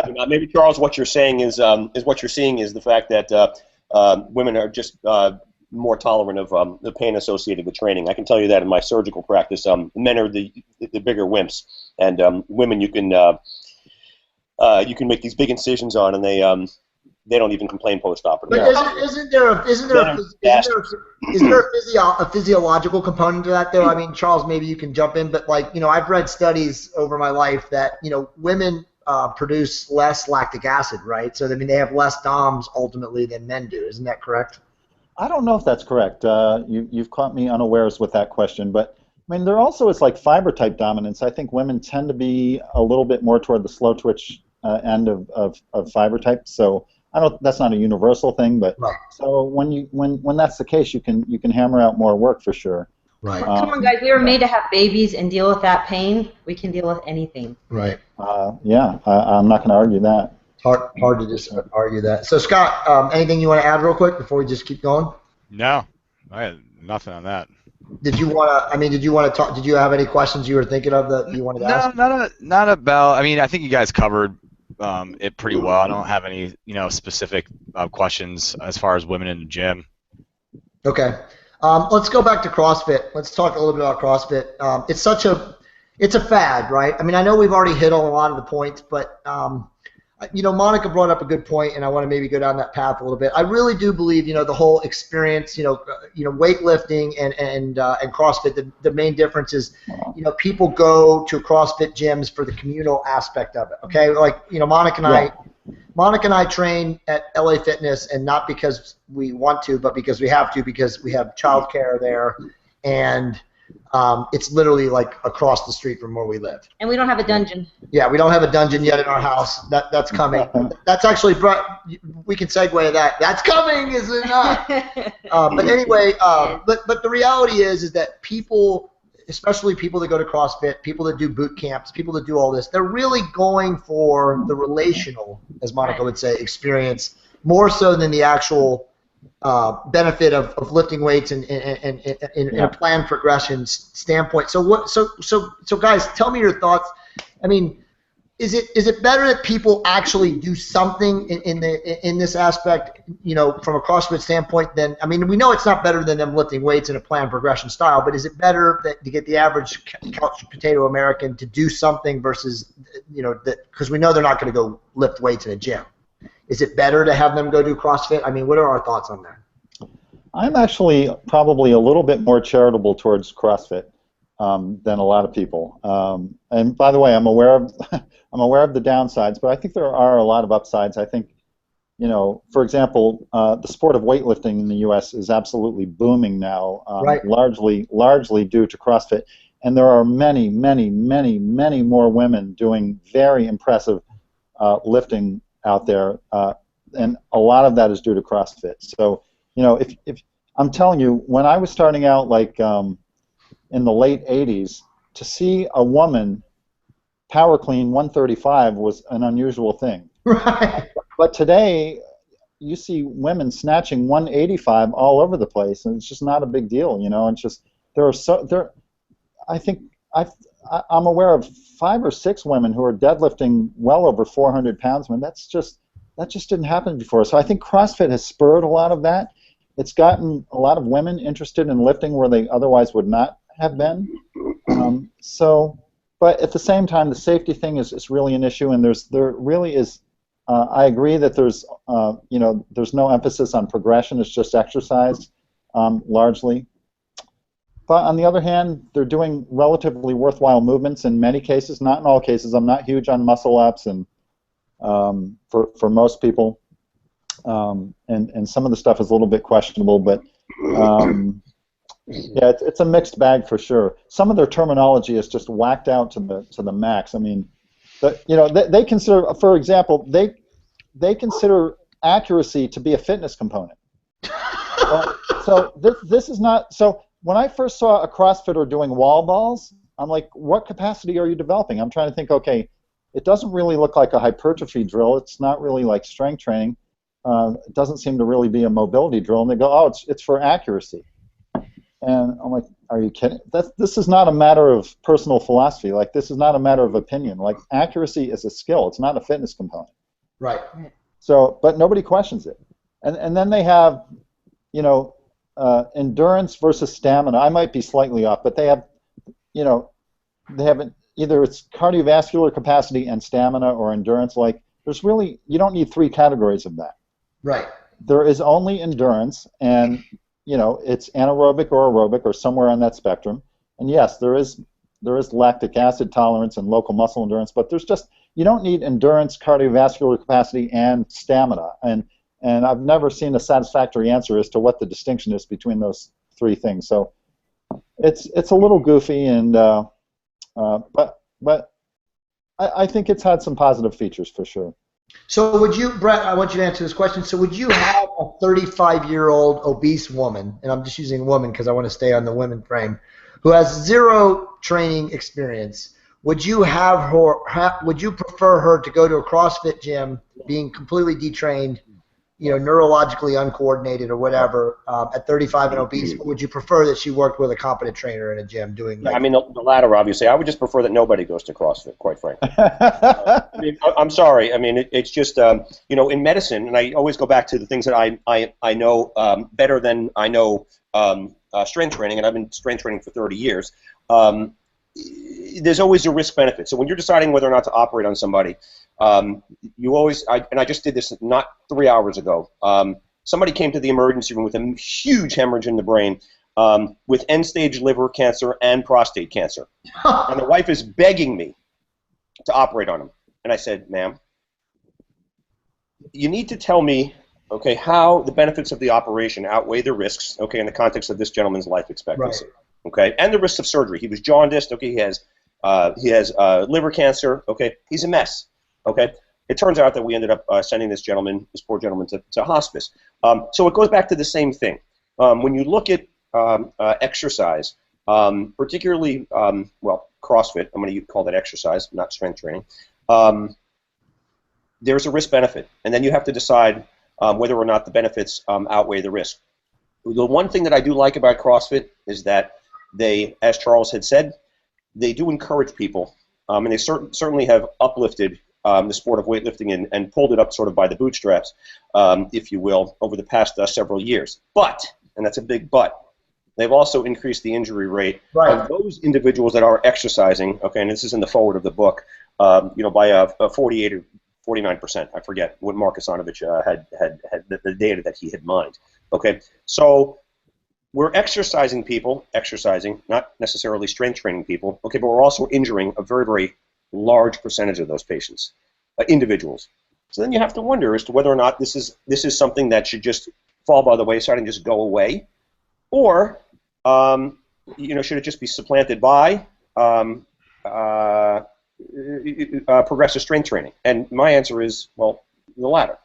do not. Maybe, Charles, what you're saying is what you're seeing is the fact that women are just more tolerant of the pain associated with training. I can tell you that in my surgical practice, men are the bigger wimps, and women you can make these big incisions on, and they don't even complain post-operatively. But isn't there a physiological component to that, though? I mean, Charles, maybe you can jump in, but, like, you know, I've read studies over my life that, you know, women produce less lactic acid, right? So, I mean, they have less DOMs ultimately than men do. Isn't that correct? I don't know if that's correct. You've caught me unawares with that question, but I mean, there also is like fiber type dominance. I think women tend to be a little bit more toward the slow twitch end of fiber type. So that's not a universal thing, but so when that's the case, you can hammer out more work for sure. Right. Come on, guys. We were made to have babies and deal with that pain. We can deal with anything. Right. Yeah, I'm not going to argue that. Hard to just argue that. So, Scott, anything you want to add real quick before we just keep going? No, I had nothing on that. Did you want to? I mean, did you want to talk? Did you have any questions you were thinking of that you wanted to ask? No, not about. I mean, I think you guys covered it pretty well. I don't have any, you know, specific questions as far as women in the gym. Okay. Let's go back to CrossFit. Let's talk a little bit about CrossFit. It's a fad, right? I mean, I know we've already hit on a lot of the points, but Monica brought up a good point, and I want to maybe go down that path a little bit. I really do believe, the whole experience, weightlifting and CrossFit. The main difference is, people go to CrossFit gyms for the communal aspect of it. Okay, like Monica and I train at LA Fitness, and not because we want to, but because we have to, because we have childcare there, and it's literally like across the street from where we live. And we don't have a dungeon. Yeah, we don't have a dungeon yet in our house. That's coming. That's actually we can segue that. That's coming, is it not? But anyway, but the reality is that people, especially people that go to CrossFit, people that do boot camps, people that do all this, they're really going for the relational, as Monica would say, experience more so than the actual benefit of lifting weights and in a planned progression standpoint. So guys, tell me your thoughts. I mean, is it better that people actually do something in this aspect, from a CrossFit standpoint than, I mean, we know it's not better than them lifting weights in a planned progression style, but is it better to get the average couch potato American to do something versus, because we know they're not going to go lift weights in a gym. Is it better to have them go do CrossFit? I mean, what are our thoughts on that? I'm actually probably a little bit more charitable towards CrossFit than a lot of people. And by the way, I'm aware of the downsides, but I think there are a lot of upsides. I think, for example, the sport of weightlifting in the U.S. is absolutely booming now, largely due to CrossFit. And there are many, many, many, many more women doing very impressive lifting out there, and a lot of that is due to CrossFit. So, if I'm telling you, when I was starting out, like in the late '80s, to see a woman power clean 135 was an unusual thing. Right. But today, you see women snatching 185 all over the place, and it's just not a big deal. It's just I think I'm aware of 5 or 6 women who are deadlifting well over 400 pounds. Man, that just didn't happen before. So I think CrossFit has spurred a lot of that. It's gotten a lot of women interested in lifting where they otherwise would not have been. But at the same time, the safety thing is really an issue, and there really is. I agree that there's no emphasis on progression. It's just exercise, largely. But on the other hand, they're doing relatively worthwhile movements in many cases, not in all cases. I'm not huge on muscle ups, and for most people, and some of the stuff is a little bit questionable. But yeah, it's a mixed bag for sure. Some of their terminology is just whacked out to the max. I mean, they consider, for example, they consider accuracy to be a fitness component. So this is not so. When I first saw a CrossFitter doing wall balls, I'm like, what capacity are you developing? I'm trying to think, okay, it doesn't really look like a hypertrophy drill. It's not really like strength training. It doesn't seem to really be a mobility drill. And they go, oh, it's for accuracy. And I'm like, are you kidding? This is not a matter of personal philosophy. Like, this is not a matter of opinion. Like, accuracy is a skill. It's not a fitness component. Right. So, but nobody questions it. And then they have, endurance versus stamina. I might be slightly off, but they have, either it's cardiovascular capacity and stamina or endurance. Like, there's really, you don't need 3 categories of that. Right. There is only endurance, and it's anaerobic or aerobic or somewhere on that spectrum. And yes, there is lactic acid tolerance and local muscle endurance, but you don't need endurance, cardiovascular capacity, and stamina. And I've never seen a satisfactory answer as to what the distinction is between those 3 things. So it's a little goofy, and but I think it's had some positive features for sure. So would you, Brett, I want you to answer this question. So would you have a 35-year-old obese woman, and I'm just using woman because I want to stay on the women frame, who has 0 training experience? Would you would you prefer her to go to a CrossFit gym, being completely detrained, neurologically uncoordinated or whatever, at 35 and obese, or would you prefer that she worked with a competent trainer in a gym doing that? I mean, the latter, obviously. I would just prefer that nobody goes to CrossFit, quite frankly. I'm sorry. I mean, it's just, in medicine, and I always go back to the things that I know better than I know strength training, and I've been strength training for 30 years. There's always a risk-benefit. So when you're deciding whether or not to operate on somebody, You always, and I just did this not 3 hours ago. Somebody came to the emergency room with a huge hemorrhage in the brain, with end-stage liver cancer and prostate cancer. And the wife is begging me to operate on him. And I said, ma'am, you need to tell me, okay, how the benefits of the operation outweigh the risks, okay, in the context of this gentleman's life expectancy, okay, and the risks of surgery. He was jaundiced, okay, he has liver cancer, okay, he's a mess, okay. It turns out that we ended up sending this poor gentleman, to hospice. So it goes back to the same thing. When you look at exercise, particularly, well, CrossFit, I'm going to call that exercise, not strength training, there's a risk-benefit, and then you have to decide whether or not the benefits outweigh the risk. The one thing that I do like about CrossFit is that they, as Charles had said, they do encourage people, and they certainly have uplifted the sport of weightlifting and pulled it up sort of by the bootstraps, if you will, over the past several years. But, and that's a big but, they've also increased the injury rate of those individuals that are exercising, okay, and this is in the forward of the book, you know, by 48 or 49%. I forget what Mark Asanovich had the data that he had mined. Okay, so we're exercising, not necessarily strength training people. Okay, but we're also injuring a very, very large percentage of those patients, individuals. So then you have to wonder as to whether or not this is something that should just fall by the wayside and just go away, or you know, should it just be supplanted by progressive strength training? And my answer is, well, the latter,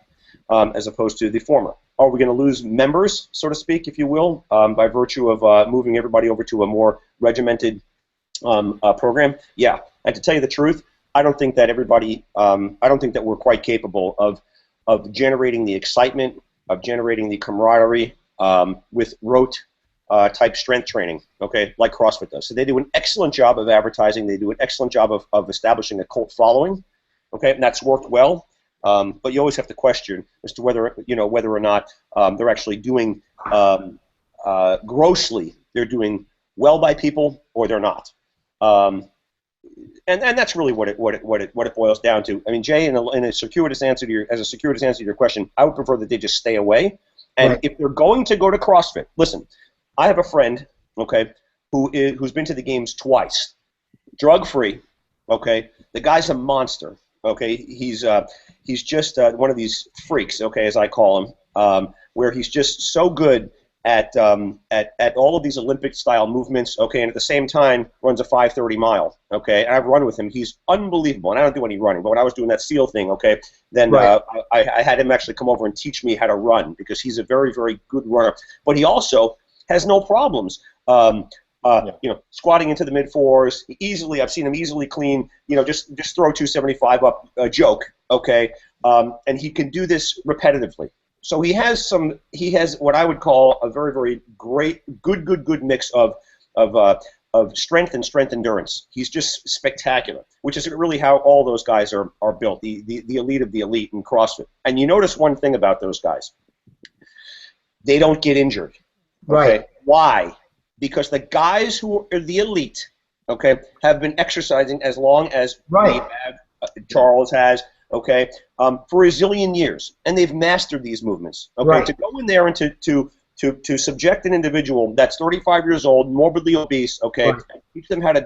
as opposed to the former. Are we going to lose members, so to speak, if you will, by virtue of moving everybody over to a more regimented program? Yeah. And to tell you the truth, I don't think that everybody, I don't think that we're quite capable of generating the excitement, of generating the camaraderie with rote type strength training, okay, like CrossFit does. So they do an excellent job of advertising. They do an excellent job of establishing a cult following, okay, and that's worked well. But you always have to question as to whether, you know, whether or not they're actually doing grossly, they're doing well by people, or they're not. And that's really what it boils down to. I mean, Jay, in a circuitous answer to your question, I would prefer that they just stay away. And if they're going to go to CrossFit, listen, I have a friend, okay, who's been to the games twice, drug-free, okay. The guy's a monster, okay. He's just one of these freaks, okay, as I call him, where he's just so good at all of these Olympic-style movements, okay, and at the same time runs a 5:30 mile, okay. And I've run with him. He's unbelievable, and I don't do any running. But when I was doing that SEAL thing, okay, then I had him actually come over and teach me how to run, because he's a very, very good runner. But he also has no problems, you know, squatting into the mid-fours easily. I've seen him easily clean, you know, just throw 275 up a joke, okay, and he can do this repetitively. So he has what I would call a very, very good mix of strength and strength endurance. He's just spectacular, which is really how all those guys are built, the elite of the elite in CrossFit. And you notice one thing about those guys: they don't get injured. Okay? Right. Why? Because the guys who are the elite, okay, have been exercising as long as Charles has, okay, for a zillion years, and they've mastered these movements. Okay, to go in there and to subject an individual that's 35 years old, morbidly obese, okay, and teach them how to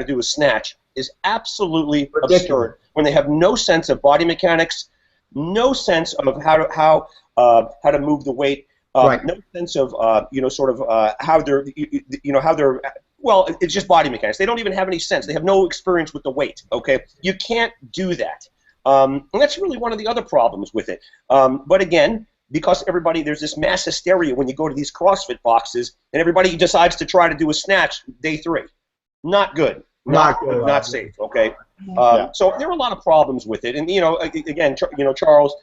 do a snatch is absolutely absurd. When they have no sense of body mechanics, no sense of how to move the weight. No sense of you know, sort of how they're, you know, how they're, well, it's just body mechanics. They don't even have any sense. They have no experience with the weight. Okay, you can't do that, and that's really one of the other problems with it. But again, because there's this mass hysteria when you go to these CrossFit boxes, and everybody decides to try to do a snatch day 3. Not good. Not good. Not safe. Okay, so there are a lot of problems with it, and you know, again, you know, Charles,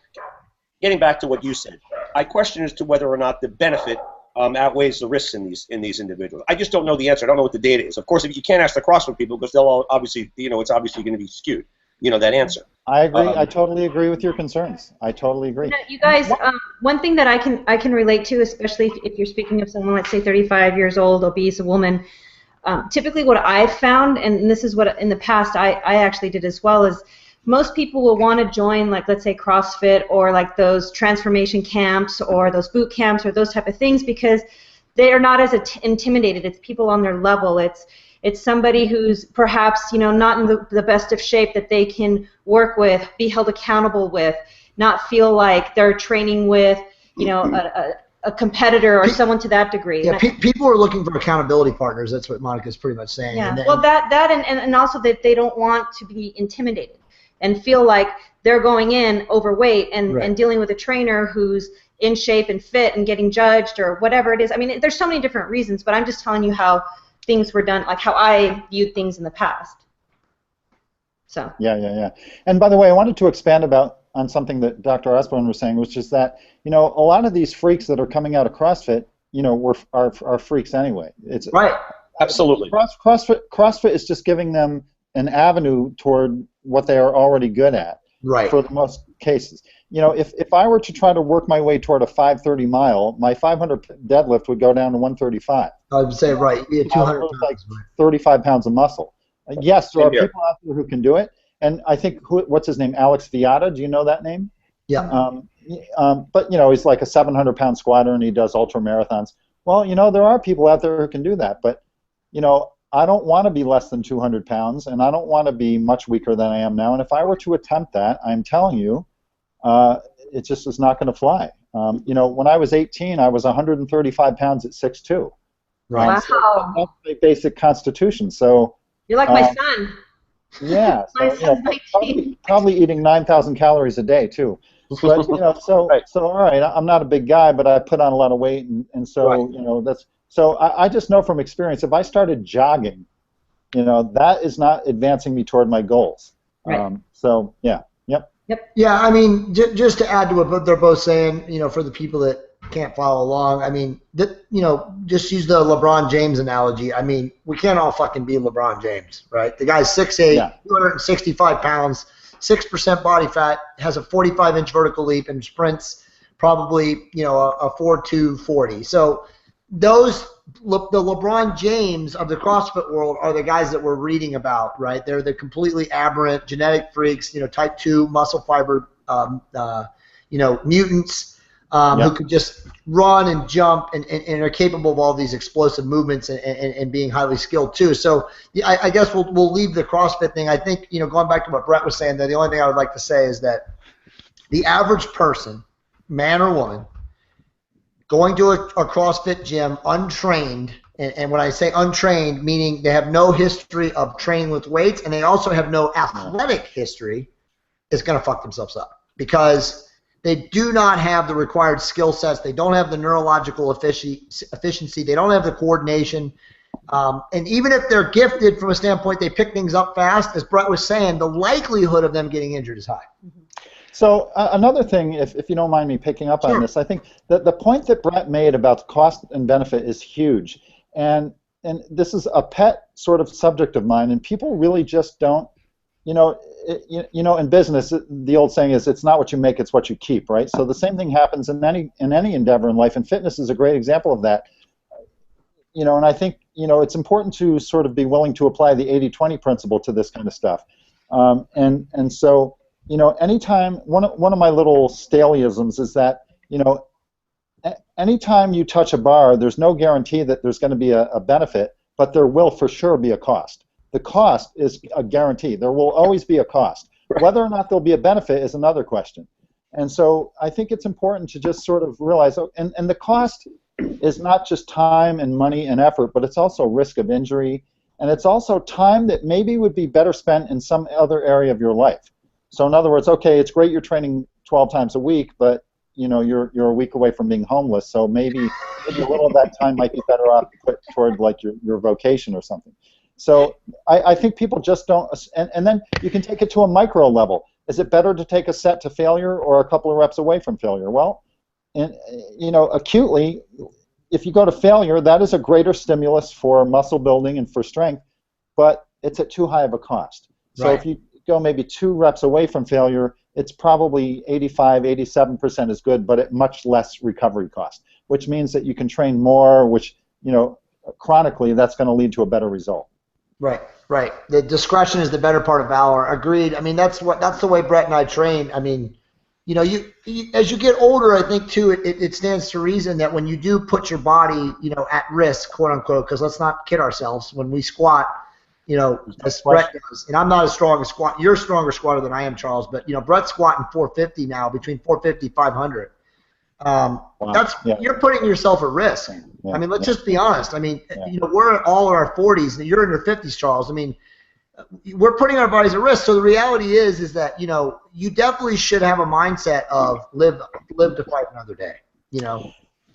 getting back to what you said, I question as to whether or not the benefit outweighs the risks in these individuals. I just don't know the answer. I don't know what the data is. Of course, if you can't ask the CrossFit people, because they'll all obviously, you know, it's obviously going to be skewed, you know, that answer. I agree. I totally agree with your concerns. I totally agree. You guys, one thing that I can relate to, especially if you're speaking of someone, let's say 35 years old, obese, a woman, typically what I've found, and this is what in the past I actually did as well, is most people will want to join, like, let's say CrossFit or like those transformation camps or those boot camps or those type of things, because they are not as intimidated. It's people on their level. It's somebody who's perhaps, you know, not in the best of shape that they can work with, be held accountable with, not feel like they're training with, you know, a competitor or someone to that degree. Yeah, people are looking for accountability partners. That's what Monica's pretty much saying. Yeah, well, and also that they don't want to be intimidated and feel like they're going in overweight and dealing with a trainer who's in shape and fit and getting judged or whatever it is. I mean, there's so many different reasons, but I'm just telling you how things were done, like how I viewed things in the past. So. Yeah. And by the way, I wanted to expand on something that Dr. Osborne was saying, which is that, you know, a lot of these freaks that are coming out of CrossFit, you know, are freaks anyway. It's right. Absolutely. CrossFit is just giving them an avenue toward what they are already good at. Right. For the most cases. You know, if I were to try to work my way toward a 530 mile, my 500 deadlift would go down to 135. I would say, right, yeah, 200 pounds. Like 35 pounds of muscle. Yes, there are people out there who can do it, and I think, what's his name, Alex Viata, do you know that name? Yeah. But, you know, he's like a 700-pound squatter, and he does ultra marathons. Well, you know, there are people out there who can do that, but, you know, I don't want to be less than 200 pounds, and I don't want to be much weaker than I am now, and if I were to attempt that, I'm telling you, it just is not going to fly. You know, when I was 18, I was 135 pounds at 6'2". Right. Wow. So that's my basic constitution. So you're like my son. Yeah. My So, you know, son's 19. probably eating 9,000 calories a day too. But you know, so all right, I'm not a big guy, but I put on a lot of weight, and so you know that's. So I just know from experience, if I started jogging, you know, that is not advancing me toward my goals. Right. So yeah. Yep. Yeah, I mean, just to add to what they're both saying, you know, for the people that can't follow along, I mean, you know, just use the LeBron James analogy. I mean, we can't all fucking be LeBron James, right? The guy's 6'8", 265 pounds, 6% body fat, has a 45-inch vertical leap, and sprints probably, you know, a 4.2 40. So the LeBron James of the CrossFit world are the guys that we're reading about, right? They're the completely aberrant genetic freaks, you know, type 2 muscle fiber, you know, mutants who could just run and jump and are capable of all these explosive movements and being highly skilled too. So I guess we'll leave the CrossFit thing. I think, you know, going back to what Brett was saying, that the only thing I would like to say is that the average person, man or woman, going to a CrossFit gym untrained, and when I say untrained, meaning they have no history of training with weights, and they also have no athletic history, is going to fuck themselves up because they do not have the required skill sets. They don't have the neurological efficiency. They don't have the coordination. And even if they're gifted from a standpoint, they pick things up fast, as Brett was saying, the likelihood of them getting injured is high. Mm-hmm. So another thing, if you don't mind me picking up on this, I think that the point that Brett made about cost and benefit is huge, and this is a pet sort of subject of mine, and people really just don't, you know, in business, the old saying is, it's not what you make, it's what you keep, right? So the same thing happens in any endeavor in life, and fitness is a great example of that. You know, and I think, you know, it's important to sort of be willing to apply the 80-20 principle to this kind of stuff, and so. You know, anytime, one of my little Staleyisms is that, you know, anytime you touch a bar, there's no guarantee that there's going to be a benefit, but there will for sure be a cost. The cost is a guarantee. There will always be a cost. Whether or not there'll be a benefit is another question. And so I think it's important to just sort of realize, and the cost is not just time and money and effort, but it's also risk of injury, and it's also time that maybe would be better spent in some other area of your life. So in other words, okay, it's great you're training 12 times a week, but you know you're a week away from being homeless. So maybe a little of that time might be better off put toward like your vocation or something. So I think people just don't. And then you can take it to a micro level. Is it better to take a set to failure or a couple of reps away from failure? Well, and you know, acutely, if you go to failure, that is a greater stimulus for muscle building and for strength, but it's at too high of a cost. So if you go maybe 2 reps away from failure, it's probably 85–87% is good, but at much less recovery cost, which means that you can train more, which, you know, chronically that's going to lead to a better result. Right, right. The discretion is the better part of valor. Agreed. I mean, that's the way Brett and I train. I mean, you as you get older, I think too, it stands to reason that when you do put your body, at risk, quote unquote, because let's not kid ourselves, when we squat, as Brett does, and I'm not as strong a squat. You're a stronger squatter than I am, Charles, but Brett's squatting 450 now, between 450 500. Wow. You're putting yourself at risk. Yeah. I mean, let's just be honest. I mean, we're all in our 40s, and you're in your 50s, Charles. I mean, we're putting our bodies at risk. So the reality is that you definitely should have a mindset of live to fight another day.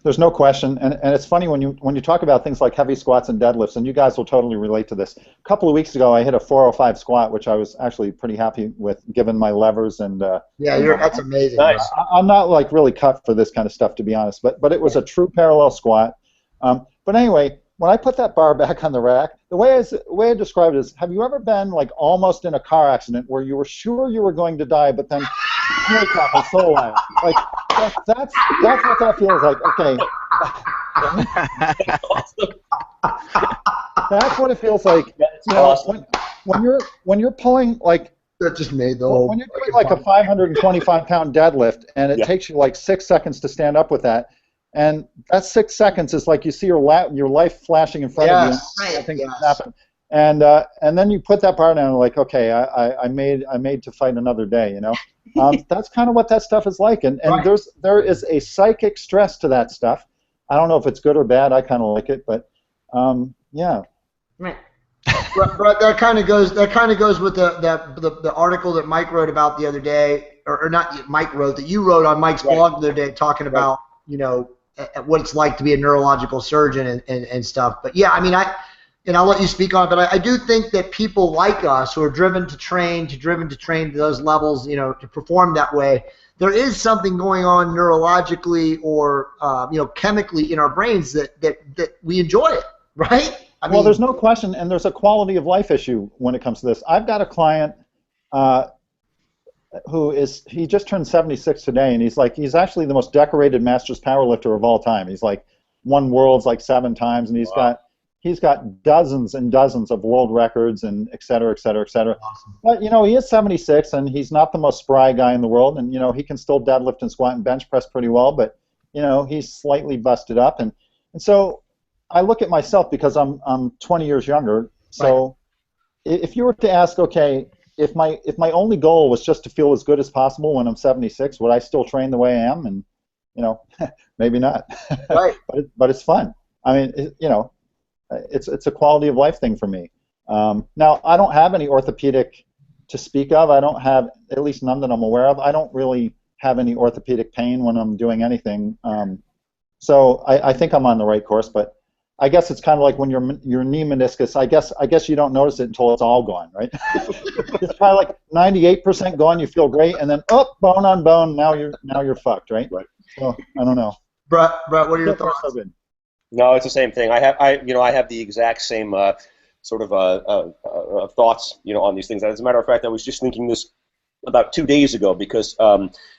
There's no question, and it's funny when you talk about things like heavy squats and deadlifts, and you guys will totally relate to this. A couple of weeks ago, I hit a 405 squat, which I was actually pretty happy with, given my levers and. That's amazing. Nice. I'm not like really cut for this kind of stuff, to be honest, but it was a true parallel squat. But anyway, when I put that bar back on the rack, the way I describe it is: have you ever been like almost in a car accident where you were sure you were going to die, but then helicopter so loud? Like that's what that feels like. Okay. That's what it feels like. Awesome. When you're pulling like that just made the whole. When you're doing like a 525-pound deadlift and it takes you like 6 seconds to stand up with that, and that 6 seconds is like you see your life flashing in front of you. Right. I think it's happened. And then you put that bar down and like, okay, I made to fight another day, That's kind of what that stuff is like, and right. there is a psychic stress to that stuff. I don't know if it's good or bad. I kind of like it, but yeah. Right. But that kind of goes with the article that Mike wrote about the other day, or not Mike wrote, that you wrote on Mike's blog the other day, talking about what it's like to be a neurological surgeon and stuff. But yeah, I mean, I'll let you speak on it, but I do think that people like us who are driven to train to those levels, to perform that way, there is something going on neurologically or chemically in our brains that we enjoy it, right? Well, there's no question, and there's a quality of life issue when it comes to this. I've got a client he just turned 76 today, and he's actually the most decorated Masters powerlifter of all time. He's like won worlds like 7 times, and he's got dozens and dozens of world records and et cetera, et cetera, et cetera. Awesome. But he is 76, and he's not the most spry guy in the world, and he can still deadlift and squat and bench press pretty well, but he's slightly busted up, and so I look at myself because I'm 20 years younger. So if you were to ask, okay, if my only goal was just to feel as good as possible when I'm 76, would I still train the way I am? And maybe not. Right. but it's fun. I mean, it's a quality of life thing for me. Now I don't have any orthopedic to speak of. I don't have, at least none that I'm aware of. I don't really have any orthopedic pain when I'm doing anything. So I think I'm on the right course, but I guess it's kind of like when your knee meniscus. I guess you don't notice it until it's all gone, right? It's probably like 98% gone. You feel great, and then bone on bone. Now you're fucked, right? Right. So I don't know. Brett, what are your thoughts? No, it's the same thing. I have the exact same sort of thoughts, on these things. As a matter of fact, I was just thinking this about 2 days ago because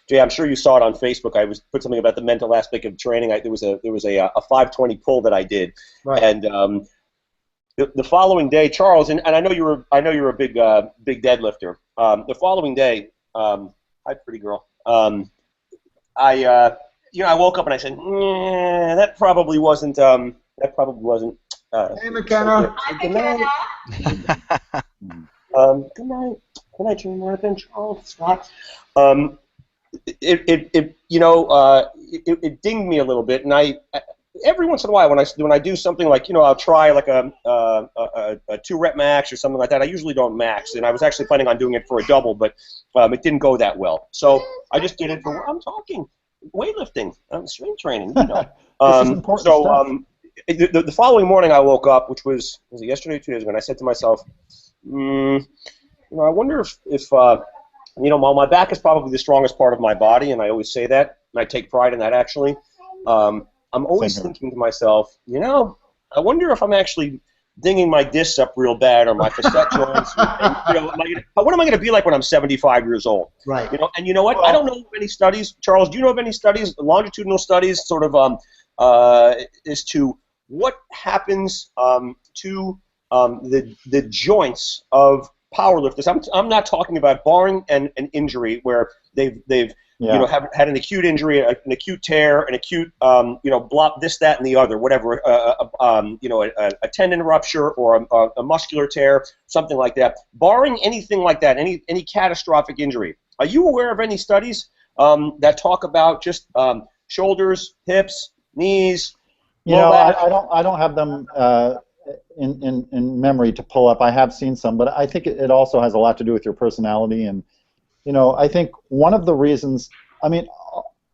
Jay, I'm sure you saw it on Facebook. I put something about the mental aspect of training. There was a 520 pull that I did, right. And the following day, Charles, and I know you're a big deadlifter. The following day, hi pretty girl. I woke up and I said, that probably wasn't. Hey, McKenna. Hi, McKenna. Good night. Good night, Jonathan, Charles, Scott. It dinged me a little bit, and I every once in a while when I do something like I'll try like a 2-rep max or something like that. I usually don't max, and I was actually planning on doing it for a double, but it didn't go that well. So I just did it for I'm talking weightlifting, strength training, So the following morning I woke up, which was it yesterday or 2 days ago, and I said to myself, I wonder if my back is probably the strongest part of my body, and I always say that, and I take pride in that actually. I'm always thinking to myself, I wonder if I'm actually dinging my discs up real bad or my facet joints. What am I going to be like when I'm 75 years old? Right. And you know what? I don't know of any studies. Charles, do you know of any studies, longitudinal studies, sort of as to what happens to the joints of powerlifters. I'm not talking about barring an injury where they've have had an acute injury, an acute tear, an acute block, this, that, and the other, whatever, a tendon rupture or a muscular tear, something like that. Barring anything like that, any catastrophic injury, are you aware of any studies that talk about just shoulders, hips, knees? I don't have them in memory to pull up. I have seen some, but I think it also has a lot to do with your personality. And I think one of the reasons,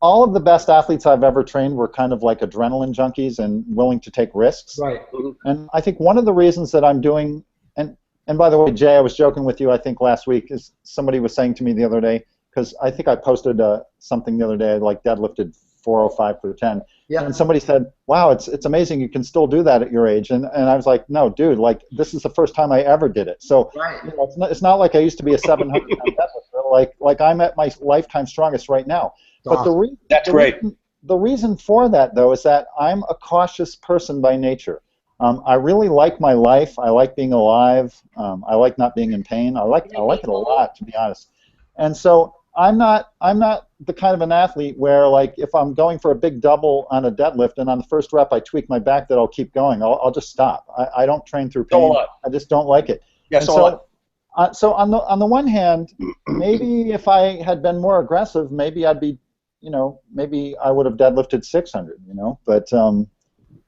all of the best athletes I've ever trained were kind of like adrenaline junkies and willing to take risks. Right. And I think one of the reasons that I'm doing, and by the way, Jay, I was joking with you, I think last week, is somebody was saying to me the other day, because I think I posted something the other day, like deadlifted 405 for 10. Yeah. And somebody said, wow, it's amazing you can still do that at your age. And I was like, no, dude, like this is the first time I ever did it. So right. It's not like I used to be a 700 pound deadlifter. Like I'm at my lifetime strongest right now. But the reason for that, though, is that I'm a cautious person by nature. I really like my life. I like being alive. I like not being in pain. I like it a lot, to be honest. And so I'm not the kind of an athlete where, like, if I'm going for a big double on a deadlift and on the first rep I tweak my back, that I'll keep going. I'll just stop. I don't train through pain. I just don't like it. Yeah, so on the one hand, maybe if I had been more aggressive, maybe I'd be, maybe I would have deadlifted 600,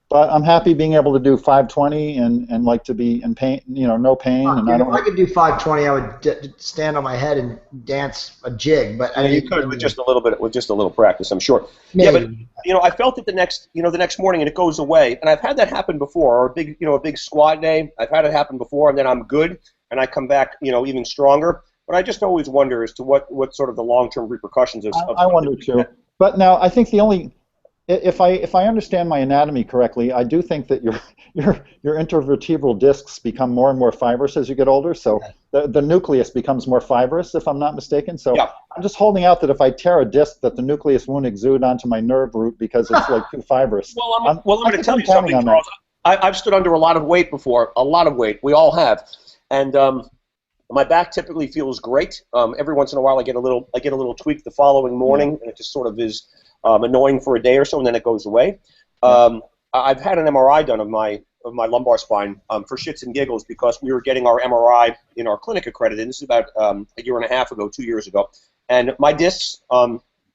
but I'm happy being able to do 520 and like to be in pain, no pain. And if I could do 520, I would stand on my head and dance a jig. But you could with just a little practice, I'm sure. Maybe. Yeah, but I felt it the next morning and it goes away. And I've had that happen before. Or a big squat day. I've had it happen before, and then I'm good and I come back, even stronger. But I just always wonder as to what sort of the long-term repercussions of. I wonder too. But now I think the only. If I understand my anatomy correctly, I do think that your intervertebral discs become more and more fibrous as you get older. So the nucleus becomes more fibrous, if I'm not mistaken. So I'm just holding out that if I tear a disc, that the nucleus won't exude onto my nerve root because it's like too fibrous. Well, I'm going to tell you something, Charles. I've stood under a lot of weight before, a lot of weight. We all have, and my back typically feels great. Every once in a while, I get a little tweak the following morning, and it just sort of is. Annoying for a day or so, and then it goes away. I've had an MRI done of my lumbar spine for shits and giggles because we were getting our MRI in our clinic accredited. This is about a year and a half ago, 2 years ago. And my discs,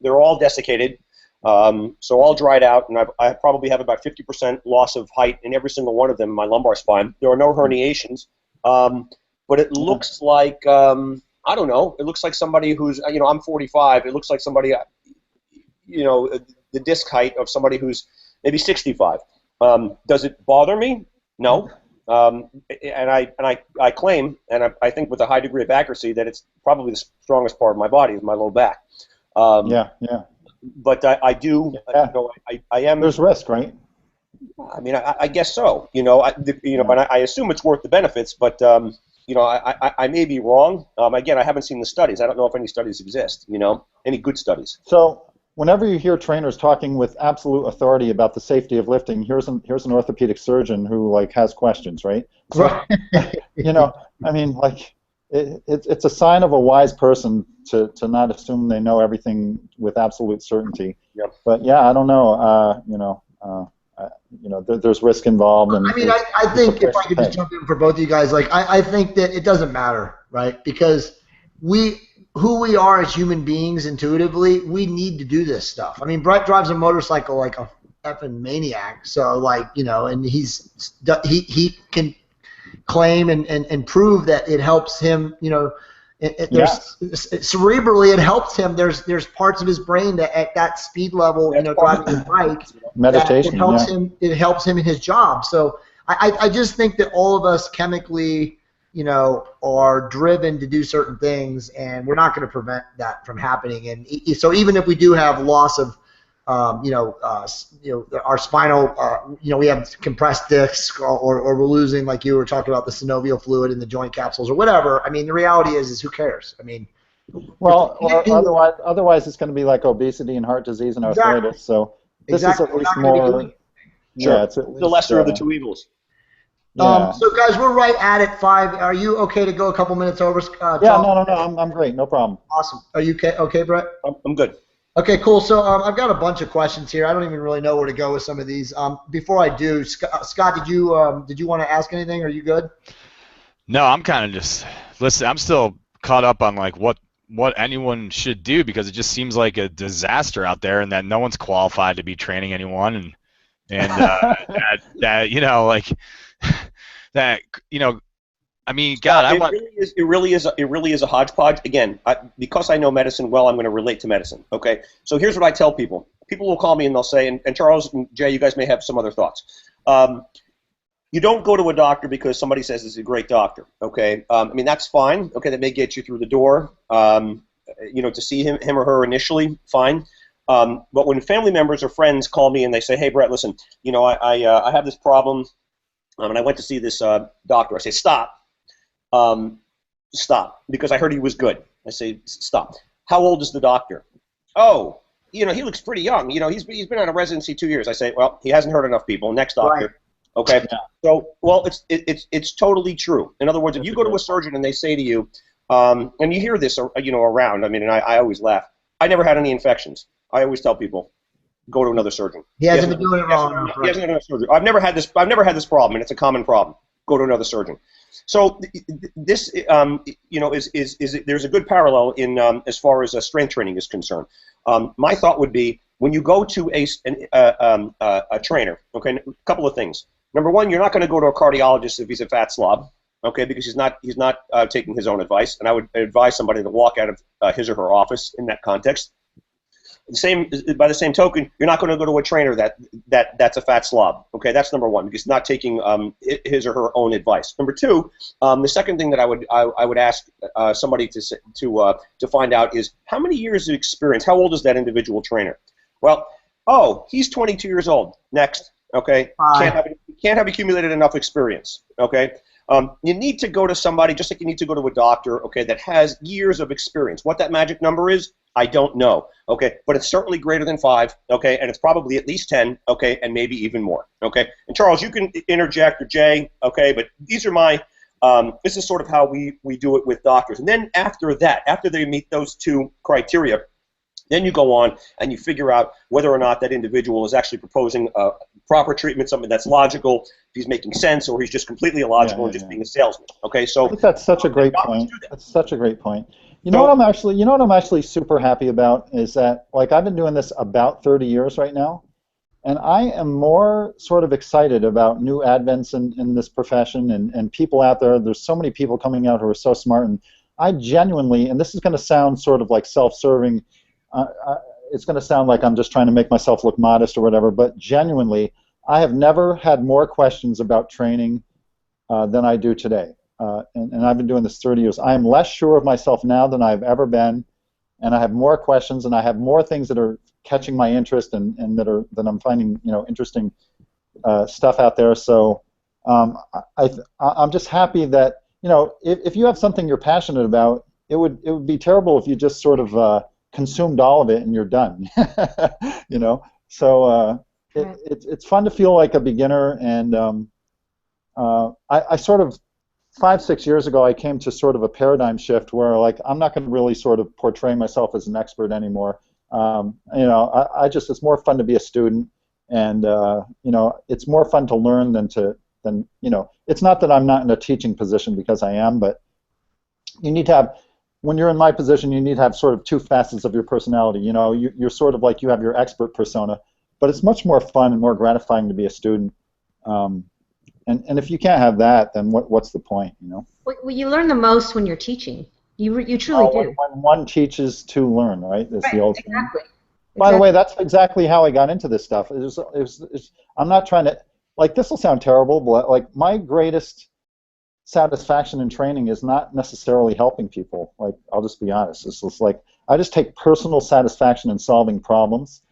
they're all desiccated, so all dried out, and I probably have about 50% loss of height in every single one of them in my lumbar spine. There are no herniations, but it looks like, I don't know, it looks like somebody who's, I'm 45, it looks like somebody... the disc height of somebody who's maybe 65. Does it bother me? No. And I claim, and I think with a high degree of accuracy, that it's probably the strongest part of my body is my low back. But I do, I am. There's risk, right? I mean, I guess so. And I assume it's worth the benefits, but I may be wrong. Again, I haven't seen the studies. I don't know if any studies exist. Any good studies. So. Whenever you hear trainers talking with absolute authority about the safety of lifting, here's an orthopedic surgeon who has questions, right? So, it's a sign of a wise person to not assume they know everything with absolute certainty. Yep. But I don't know. There's risk involved. And I think if I could just jump in for both of you guys, I think that it doesn't matter, right? Because who we are as human beings intuitively, we need to do this stuff. Brett drives a motorcycle like a effing maniac. So and he can claim and prove that it helps him. Cerebrally it helps him. There's parts of his brain that at that speed level, driving a bike, meditation, it helps him in his job. So I just think that all of us chemically. Are driven to do certain things, and we're not going to prevent that from happening. And so even if we do have loss of, our spinal, we have compressed discs, or we're losing, like you were talking about, the synovial fluid in the joint capsules or whatever. The reality is who cares? Otherwise it's going to be like obesity and heart disease and arthritis. So this is at least more. Sure. It's the lesser of the two evils. Yeah. So guys, we're right at it 5. Are you okay to go a couple minutes over? Yeah, Charles? no, I'm great, no problem. Awesome. Are you okay, Brett? I'm good. Okay, cool. So I've got a bunch of questions here. I don't even really know where to go with some of these. Before I do, Scott, did you want to ask anything? Are you good? No, I'm kind of just listen. I'm still caught up on like what anyone should do because it just seems like a disaster out there, and that no one's qualified to be training anyone, and that like that I mean, God, it really is a hodgepodge. Again, because I know medicine well, I'm going to relate to medicine. Okay, so here's what I tell people. People will call me and they'll say, and Charles and Jay, you guys may have some other thoughts. You don't go to a doctor because somebody says it's a great doctor. Okay, I mean that's fine. Okay, that may get you through the door. To see him or her initially, fine. But when family members or friends call me and they say, "Hey, Brett, listen, I have this problem, and I went to see this doctor," I say, "Stop." Stop, because I heard he was good. I say, stop. How old is the doctor? Oh, he looks pretty young. He's been out of residency 2 years. I say, well, he hasn't heard enough people. Next doctor. Right. Okay. Yeah. So, well, it's totally true. In other words, if you go to a surgeon and they say to you, and you hear this, around. I mean, and I always laugh. I never had any infections. I always tell people, go to another surgeon. He hasn't been doing it wrong. He hasn't had another surgeon. I've never had this problem, and it's a common problem. Go to another surgeon. So this, there's a good parallel in as far as strength training is concerned. My thought would be when you go to a trainer, okay, a couple of things. Number one, you're not going to go to a cardiologist if he's a fat slob, okay, because he's not taking his own advice. And I would advise somebody to walk out of his or her office in that context. By the same token, you're not going to go to a trainer that's a fat slob. Okay, that's number one, because he's not taking his or her own advice. Number two, the second thing that I would ask somebody to find out is how many years of experience. How old is that individual trainer? Well, he's 22 years old. Next, okay, can't have accumulated enough experience. Okay. You need to go to somebody, just like you need to go to a doctor, okay, that has years of experience. What that magic number is, I don't know, okay, but it's certainly greater than 5, okay, and it's probably at least 10, okay, and maybe even more, okay. And Charles, you can interject, or Jay, okay, but these are my, this is sort of how we do it with doctors. And then after that, after they meet those 2 criteria, then you go on and you figure out whether or not that individual is actually proposing proper treatment, something that's logical, if he's making sense, or he's just completely illogical and just being a salesman. Okay, so I think that's such a great point. That's such a great point. You know what I'm actually super happy about is that, like, I've been doing this about 30 years right now, and I am more sort of excited about new advents in this profession and people out there. There's so many people coming out who are so smart, and I genuinely, and this is going to sound sort of like self-serving, it's going to sound like I'm just trying to make myself look modest or whatever, but genuinely, I have never had more questions about training than I do today. And I've been doing this 30 years. I am less sure of myself now than I've ever been, and I have more questions, and I have more things that are catching my interest and that I'm finding interesting stuff out there. So I'm just happy that if you have something you're passionate about, it would be terrible if you just sort of consumed all of it and you're done. So it's fun to feel like a beginner, and I sort of 5-6 years ago I came to sort of a paradigm shift where, like, I'm not going to really sort of portray myself as an expert anymore. It's more fun to be a student, and it's more fun to learn than it's not that I'm not in a teaching position, because I am, but you need to have, when you're in my position, you need to have sort of 2 facets of your personality. You're sort of like, you have your expert persona, but it's much more fun and more gratifying to be a student. And if you can't have that, then what's the point? Well, you learn the most when you're teaching. You truly do. When one teaches to learn, right? That's the old exactly. Thing. By the way, that's exactly how I got into this stuff. I'm not trying to, like, this will sound terrible, but like, my greatest satisfaction in training is not necessarily helping people. Like, I'll just be honest. It's just like, I just take personal satisfaction in solving problems,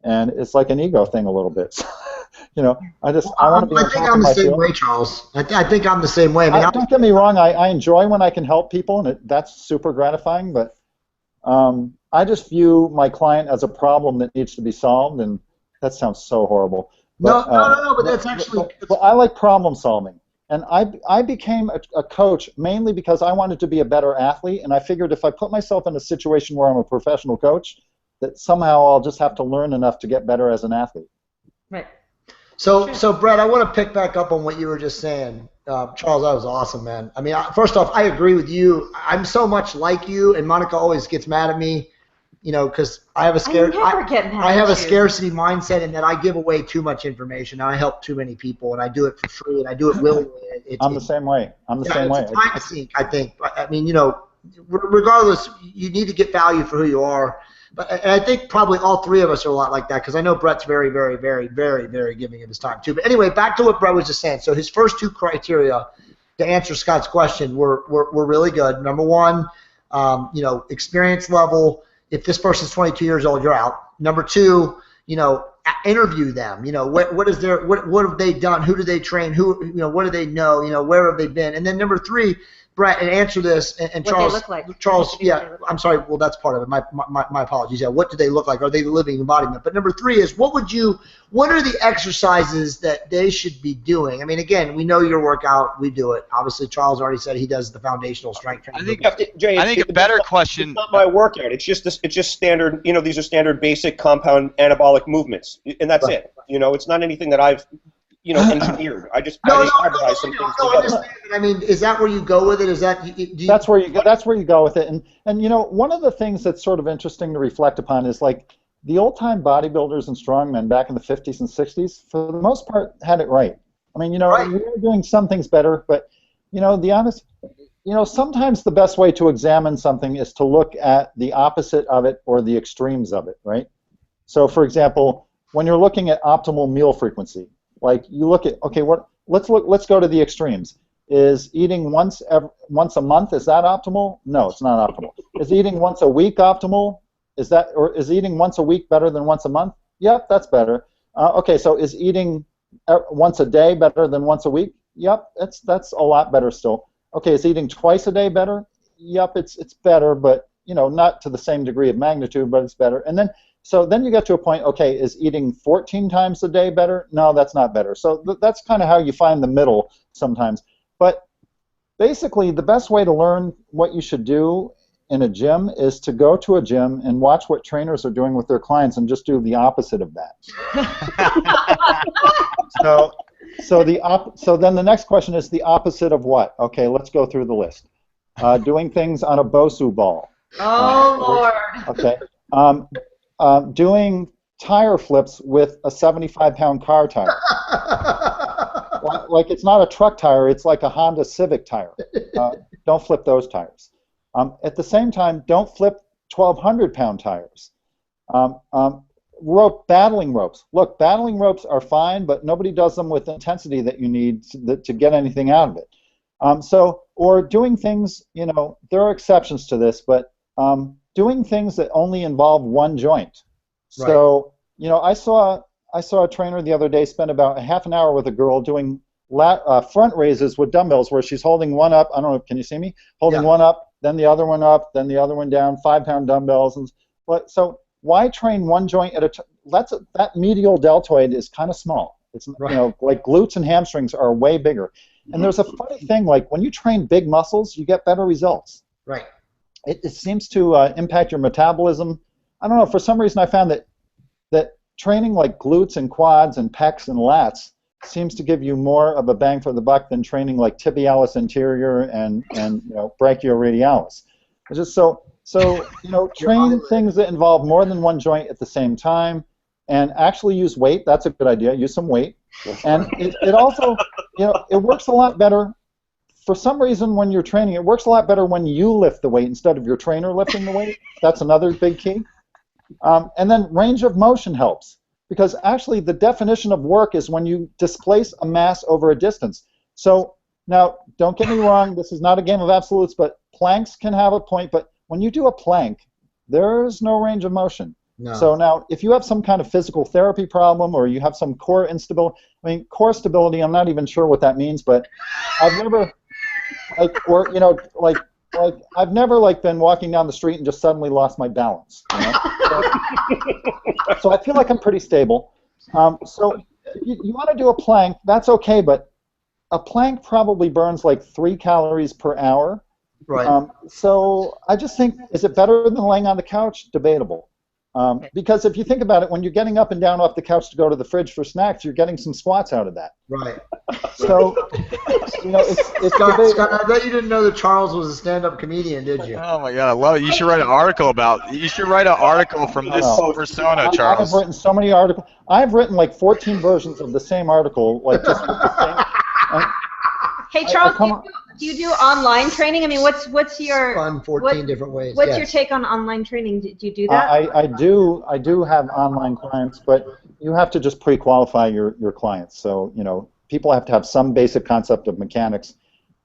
and it's like an ego thing a little bit. I want to be. I think I'm the same way, Charles. I think I'm the same way. Don't get me wrong. I enjoy when I can help people, and that's super gratifying. But I just view my client as a problem that needs to be solved, and that sounds so horrible. But, no. But that's actually. But I like problem solving. And I became a coach mainly because I wanted to be a better athlete, and I figured if I put myself in a situation where I'm a professional coach, that somehow I'll just have to learn enough to get better as an athlete. Right. So Brett, I want to pick back up on what you were just saying. Charles, that was awesome, man. I mean, first off, I agree with you. I'm so much like you, and Monica always gets mad at me, you know, because I have a scarcity mindset, and that I give away too much information. I help too many people, and I do it for free, and I do it willingly. I'm the same way. I'm the same way. It's a time sink, I think. I mean, you know, regardless, you need to get value for who you are. And I think probably all three of us are a lot like that, because I know Brett's very, very, very, very, very giving of his time too. But anyway, back to what Brett was just saying. So his first two criteria to answer Scott's question were really good. Number one, you know, experience level. If this person's 22 years old, you're out. Number two, you know, interview them. You know, what have they done? Who do they train? Who, you know, what do they know? You know, where have they been? And then number three, Brett, and answer this, and what Charles. They look like. Charles, yeah, I'm sorry. Well, that's part of it. My apologies. Yeah, what do they look like? Are they the living embodiment? But number three is what are the exercises that they should be doing? I mean, again, we know your workout. We do it. Obviously, Charles already said he does the foundational strength training. I think a better question. It's not my workout. It's just standard. You know, these are standard basic compound anabolic movements, and that's it. You know, it's not anything that I've engineered. I standardize some things together. I mean, is that where you go with it? Is that that's where you go? That's where you go with it. And you know, one of the things that's sort of interesting to reflect upon is like the old-time bodybuilders and strongmen back in the 50s and 60s, for the most part, had it right. I mean, you know, we were doing some things better, but you know, sometimes the best way to examine something is to look at the opposite of it or the extremes of it, right? So, for example, when you're looking at optimal meal frequency, like you look at, okay, let's go to the extremes. Is eating once a month, is that optimal? No, it's not optimal. Is eating once a week optimal? Or is eating once a week better than once a month? Yep, that's better. Okay, so is eating once a day better than once a week? Yep, that's a lot better still. Okay, is eating twice a day better? Yep, it's better, but you know, not to the same degree of magnitude, but it's better. And then you get to a point, okay, is eating 14 times a day better? No, that's not better. So that's kind of how you find the middle sometimes. But basically, the best way to learn what you should do in a gym is to go to a gym and watch what trainers are doing with their clients and just do the opposite of that. So then the next question is the opposite of what? Okay, let's go through the list. Doing things on a Bosu ball. Oh, Lord. Okay. Doing tire flips with a 75-pound car tire. Like it's not a truck tire, it's like a Honda Civic tire. Don't flip those tires. At the same time, don't flip 1,200-pound tires. Battling ropes. Look, battling ropes are fine, but nobody does them with the intensity that you need to get anything out of it. Or doing things, you know, there are exceptions to this, but doing things that only involve one joint. Right. So, you know, I saw a trainer the other day spend about a half an hour with a girl doing front raises with dumbbells where she's holding one up. I don't know, can you see me? Holding one up, then the other one up, then the other one down, 5-pound dumbbells. So why train one joint at a time? That medial deltoid is kind of small. It's you know, like glutes and hamstrings are way bigger. And there's a funny thing, like when you train big muscles, you get better results. Right. It seems to impact your metabolism. I don't know, for some reason I found that training like glutes and quads and pecs and lats seems to give you more of a bang for the buck than training like tibialis anterior and you know, brachioradialis. It's just so you know, train things that involve more than one joint at the same time, and actually use weight. That's a good idea. Use some weight, and it also, you know, it works a lot better. For some reason, when you're training, it works a lot better when you lift the weight instead of your trainer lifting the weight. That's another big key. And then range of motion helps, because actually the definition of work is when you displace a mass over a distance. So now, don't get me wrong, this is not a game of absolutes, but planks can have a point, but when you do a plank, there's no range of motion. No. So now, if you have some kind of physical therapy problem or you have some core instability, I mean, core stability, I'm not even sure what that means, but I've never, I've never been walking down the street and just suddenly lost my balance. You know? So I feel like I'm pretty stable. So you want to do a plank, that's okay, but a plank probably burns like 3 calories per hour. Right. So I just think, is it better than laying on the couch? Debatable. Because if you think about it, when you're getting up and down off the couch to go to the fridge for snacks, you're getting some squats out of that. Right. So, it's Scott, I bet you didn't know that Charles was a stand-up comedian, did you? Oh my God, I love it. You should write an article about. You should write an article from this persona, Charles. I've written so many articles. I've written like 14 versions of the same article, like just with the same. Hey Charles, do you do online training? I mean, what's your fun 14 different ways? What's your take on online training? Do you do that? I do have online clients, but you have to just pre-qualify your clients. So people have to have some basic concept of mechanics,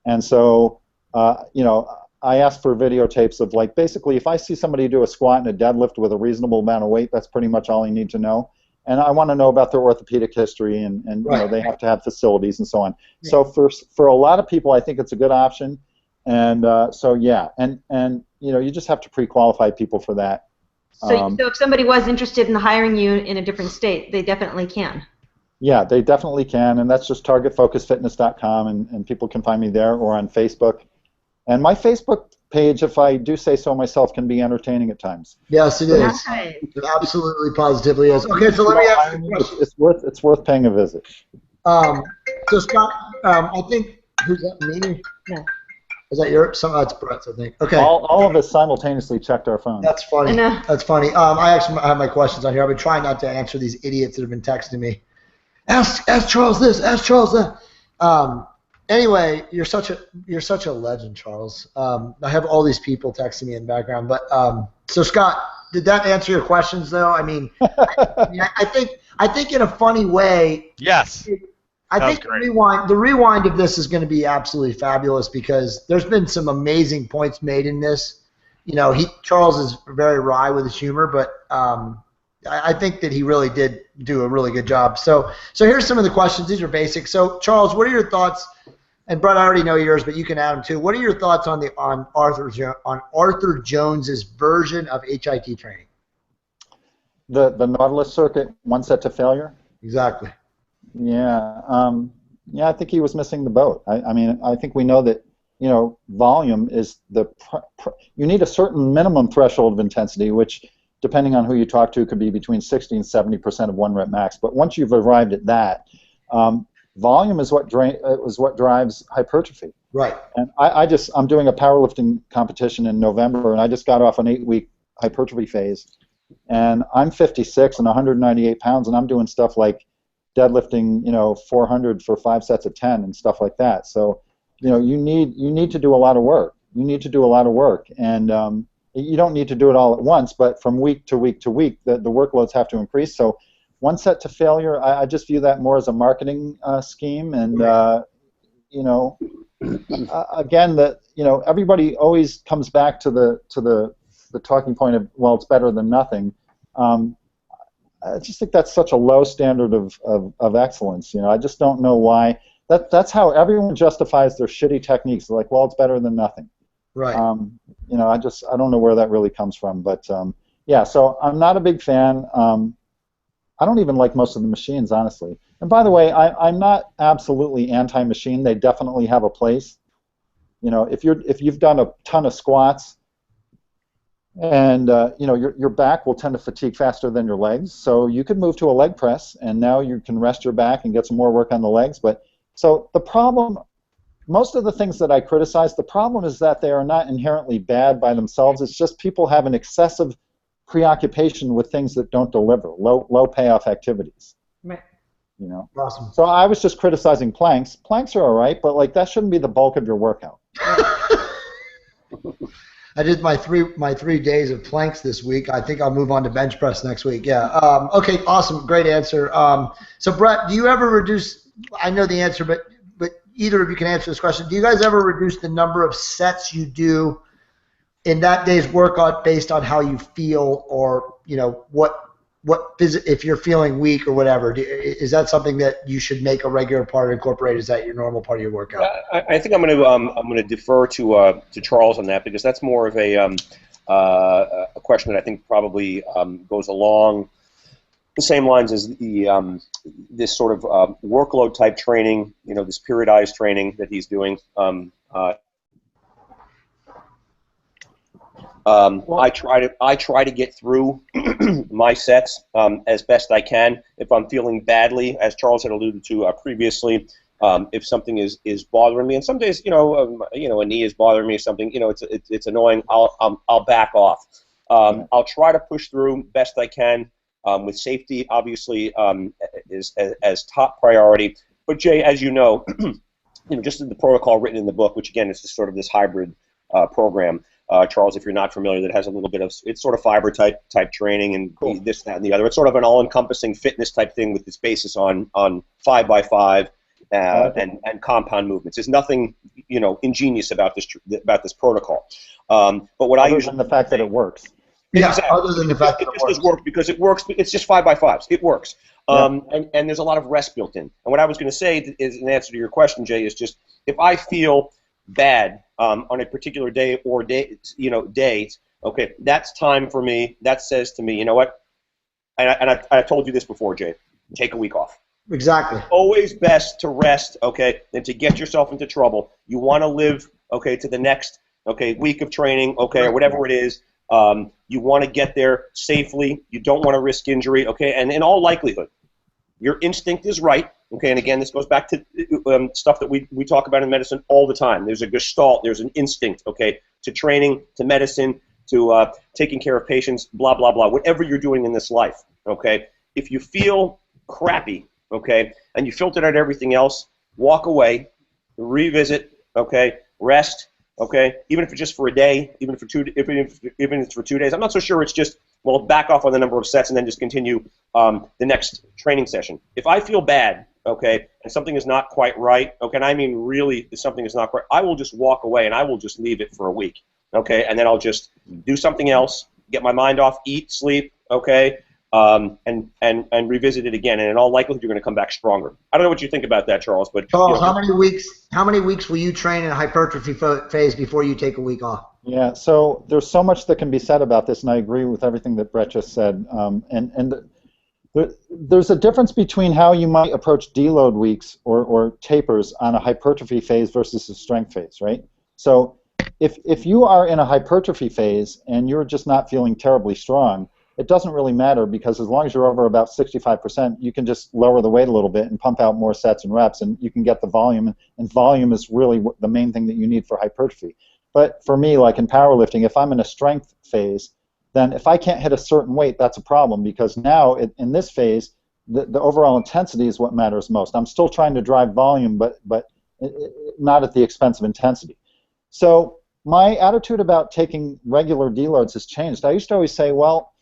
and so I ask for videotapes of like basically if I see somebody do a squat and a deadlift with a reasonable amount of weight, that's pretty much all I need to know. And I want to know about their orthopedic history, and they have to have facilities and so on. Yeah. So for a lot of people, I think it's a good option, and so yeah, and you just have to pre-qualify people for that. So if somebody was interested in hiring you in a different state, they definitely can. Yeah, they definitely can, and that's just targetfocusfitness.com, and people can find me there or on Facebook. And my Facebook page, if I do say so myself, can be entertaining at times. Yes, it is. Nice. It absolutely, positively is. Okay, so let me ask you a question. It's worth paying a visit. So Scott, I think who's that? Me? No. Is that your? It's Brett's, I think. Okay. All of us simultaneously checked our phones. That's funny. That's funny. I actually have my questions on here. I've been trying not to answer these idiots that have been texting me. Ask Charles this. Ask Charles that. Anyway, you're such a legend, Charles. I have all these people texting me in the background, but so Scott, did that answer your questions though? I mean, I think in a funny way. Yes. I think the rewind of this is going to be absolutely fabulous because there's been some amazing points made in this. Charles is very wry with his humor, but I think that he really did do a really good job. So here's some of the questions. These are basic. So Charles, what are your thoughts? And Brett, I already know yours, but you can add them too. What are your thoughts on Arthur Jones's version of HIT training? The Nautilus circuit, one set to failure. Exactly. Yeah. I think he was missing the boat. I mean, I think we know that volume is you need a certain minimum threshold of intensity, which depending on who you talk to could be between 60 and 70% of 1 rep max. But once you've arrived at that. Volume is what drives hypertrophy. Right. And I'm doing a powerlifting competition in November, and I just got off an 8-week hypertrophy phase, and I'm 56 and 198 pounds, and I'm doing stuff like deadlifting, 400 for 5 sets of 10 and stuff like that. So, you need to do a lot of work. You need to do a lot of work, and you don't need to do it all at once, but from week to week to week, the workloads have to increase. So. One set to failure, I just view that more as a marketing scheme, and again, everybody always comes back to the talking point of, well, it's better than nothing. I just think that's such a low standard of excellence. I just don't know why. That's how everyone justifies their shitty techniques. They're like, well, it's better than nothing. Right. I don't know where that really comes from, but yeah. So I'm not a big fan. I don't even like most of the machines, honestly. And by the way, I'm not absolutely anti-machine. They definitely have a place. If you've done a ton of squats, and your back will tend to fatigue faster than your legs, so you could move to a leg press, and now you can rest your back and get some more work on the legs. But so the problem, most of the things that I criticize, the problem is that they are not inherently bad by themselves. It's just people have an excessive preoccupation with things that don't deliver, low payoff activities. Right. Awesome. So I was just criticizing planks. Planks are all right, but that shouldn't be the bulk of your workout. I did my three days of planks this week. I think I'll move on to bench press next week. Yeah. Okay. Awesome. Great answer. So Brett, do you ever reduce? I know the answer, but either of you can answer this question. Do you guys ever reduce the number of sets you do in that day's workout based on how you feel, or if you're feeling weak or whatever? Is that something that you should make a regular part or incorporate? Is that your normal part of your workout? I think I'm going to defer to Charles on that, because that's more of a question that I think probably goes along the same lines as the this sort of workload type training, this periodized training that he's doing. I try to get through my sets as best I can. If I'm feeling badly, as Charles had alluded to previously, if something is bothering me, and some days, a knee is bothering me or something, it's annoying. I'll back off. I'll try to push through best I can, with safety obviously is as top priority. But Jay, as you know, just the protocol written in the book, which again is just sort of this hybrid program. Charles, if you're not familiar, that has a little bit of, it's sort of fiber type training and cool. This, that, and the other. It's sort of an all-encompassing fitness type thing with its basis on 5x5 and compound movements. There's nothing ingenious about this protocol. But what other than the fact that it works. Yeah, exactly. Other than the fact that it just works because it works. It's just 5x5s. It works. Yeah. And there's a lot of rest built in. And what I was going to say is, in answer to your question, Jay, is just if I feel bad on a particular day or days, okay, that's time for me. That says to me, you know what? And I told you this before, Jay. Take a week off. Exactly. Always best to rest, okay, than to get yourself into trouble. You want to live, okay, to the next, okay, week of training, okay, or whatever it is. You want to get there safely. You don't want to risk injury, okay? And in all likelihood, your instinct is right, okay? And again, this goes back to stuff that we talk about in medicine all the time. There's a gestalt, there's an instinct, okay, to training, to medicine, to taking care of patients, blah, blah, blah, whatever you're doing in this life, okay? If you feel crappy, okay, and you filtered out everything else, walk away, revisit, okay, rest, okay, even if it's just for a day, even if it's for 2 days. I'm not so sure it's just, well, back off on the number of sets and then just continue the next training session. If I feel bad, okay, and something is not quite right, okay, and I mean really if something is not quite, I will just walk away and I will just leave it for a week, okay, and then I'll just do something else, get my mind off, eat, sleep, okay, and revisit it again, and in all likelihood you're going to come back stronger. I don't know what you think about that, Charles, but Charles, how many weeks will you train in a hypertrophy phase before you take a week off? Yeah, so there's so much that can be said about this, and I agree with everything that Brett just said. There's a difference between how you might approach deload weeks or tapers on a hypertrophy phase versus a strength phase, right? So if you are in a hypertrophy phase and you're just not feeling terribly strong, it doesn't really matter, because as long as you're over about 65%, you can just lower the weight a little bit and pump out more sets and reps, and you can get the volume, and volume is really the main thing that you need for hypertrophy. But for me, like in powerlifting, if I'm in a strength phase, then if I can't hit a certain weight, that's a problem, because now in this phase, the overall intensity is what matters most. I'm still trying to drive volume, but not at the expense of intensity. So my attitude about taking regular deloads has changed. I used to always say, well,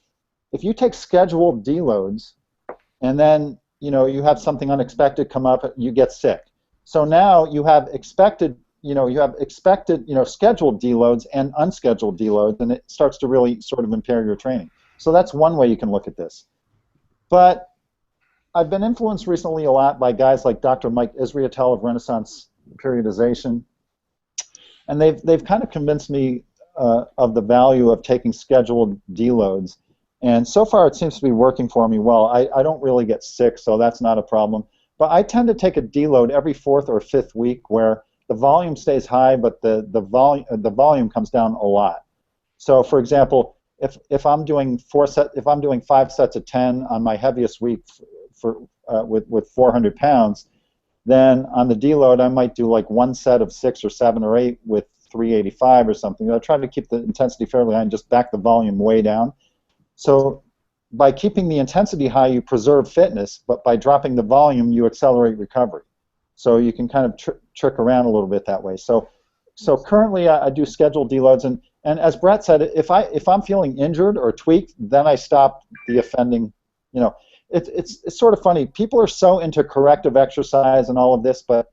if you take scheduled deloads and then you have something unexpected come up, you get sick. So now you have scheduled deloads and unscheduled deloads, and it starts to really sort of impair your training. So that's one way you can look at this. But I've been influenced recently a lot by guys like Dr. Mike Israetel of Renaissance Periodization, and they've kind of convinced me of the value of taking scheduled deloads. And so far, it seems to be working for me well. I don't really get sick, so that's not a problem. But I tend to take a deload every 4th or 5th week, where the volume stays high, but the volume comes down a lot. So, for example, if I'm doing 5 sets of 10 on my heaviest week with 400 pounds, then on the deload I might do like 1 set of 6 or 7 or 8 with 385 or something. I try to keep the intensity fairly high and just back the volume way down. So by keeping the intensity high, you preserve fitness, but by dropping the volume, you accelerate recovery. So you can kind of trick around a little bit that way. So currently I do scheduled deloads, and as Brett said, if I'm feeling injured or tweaked, then I stop the offending. It's sort of funny. People are so into corrective exercise and all of this, but